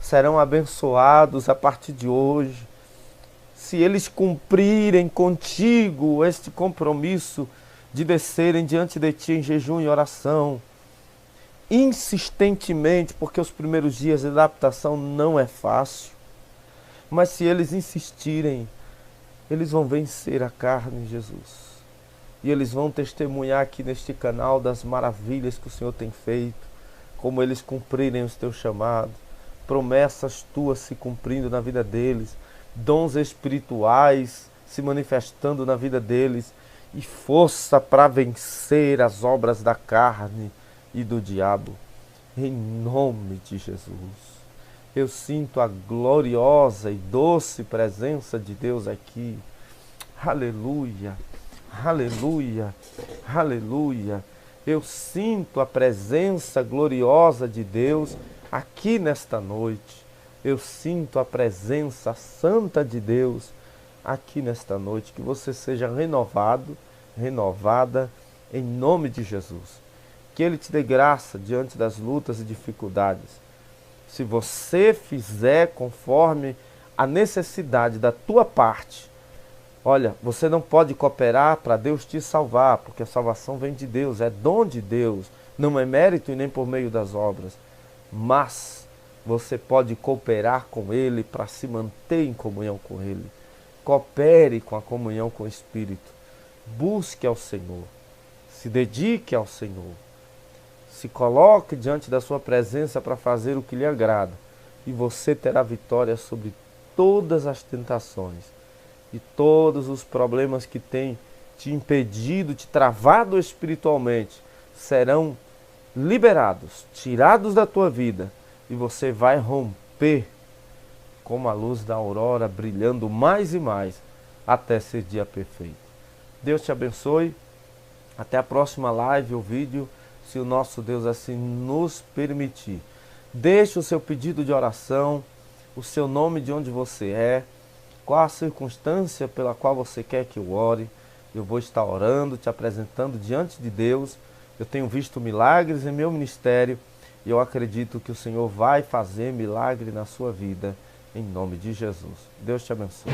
serão abençoados a partir de hoje. Se eles cumprirem contigo este compromisso de descerem diante de ti em jejum e oração, insistentemente, porque os primeiros dias de adaptação não é fácil, mas se eles insistirem, eles vão vencer a carne, Jesus. E eles vão testemunhar aqui neste canal das maravilhas que o Senhor tem feito, como eles cumprirem os teus chamados, promessas tuas se cumprindo na vida deles, dons espirituais se manifestando na vida deles e força para vencer as obras da carne e do diabo. Em nome de Jesus. Eu sinto a gloriosa e doce presença de Deus aqui. Aleluia, aleluia, aleluia. Eu sinto a presença gloriosa de Deus aqui nesta noite. Eu sinto a presença santa de Deus aqui nesta noite. Que você seja renovado, renovada, em nome de Jesus. Que Ele te dê graça diante das lutas e dificuldades. Se você fizer conforme a necessidade da tua parte, olha, você não pode cooperar para Deus te salvar, porque a salvação vem de Deus, é dom de Deus, não é mérito e nem por meio das obras. Mas você pode cooperar com Ele para se manter em comunhão com Ele. Coopere com a comunhão com o Espírito. Busque ao Senhor. Se dedique ao Senhor. Se coloque diante da sua presença para fazer o que lhe agrada. E você terá vitória sobre todas as tentações e todos os problemas que têm te impedido, te travado espiritualmente, serão liberados, tirados da tua vida, e você vai romper como a luz da aurora, brilhando mais e mais, até ser dia perfeito. Deus te abençoe. Até a próxima live ou vídeo, se o nosso Deus assim nos permitir. Deixe o seu pedido de oração, o seu nome, de onde você é, qual a circunstância pela qual você quer que eu ore. Eu vou estar orando, te apresentando diante de Deus. Eu tenho visto milagres em meu ministério e eu acredito que o Senhor vai fazer milagre na sua vida, em nome de Jesus. Deus te abençoe.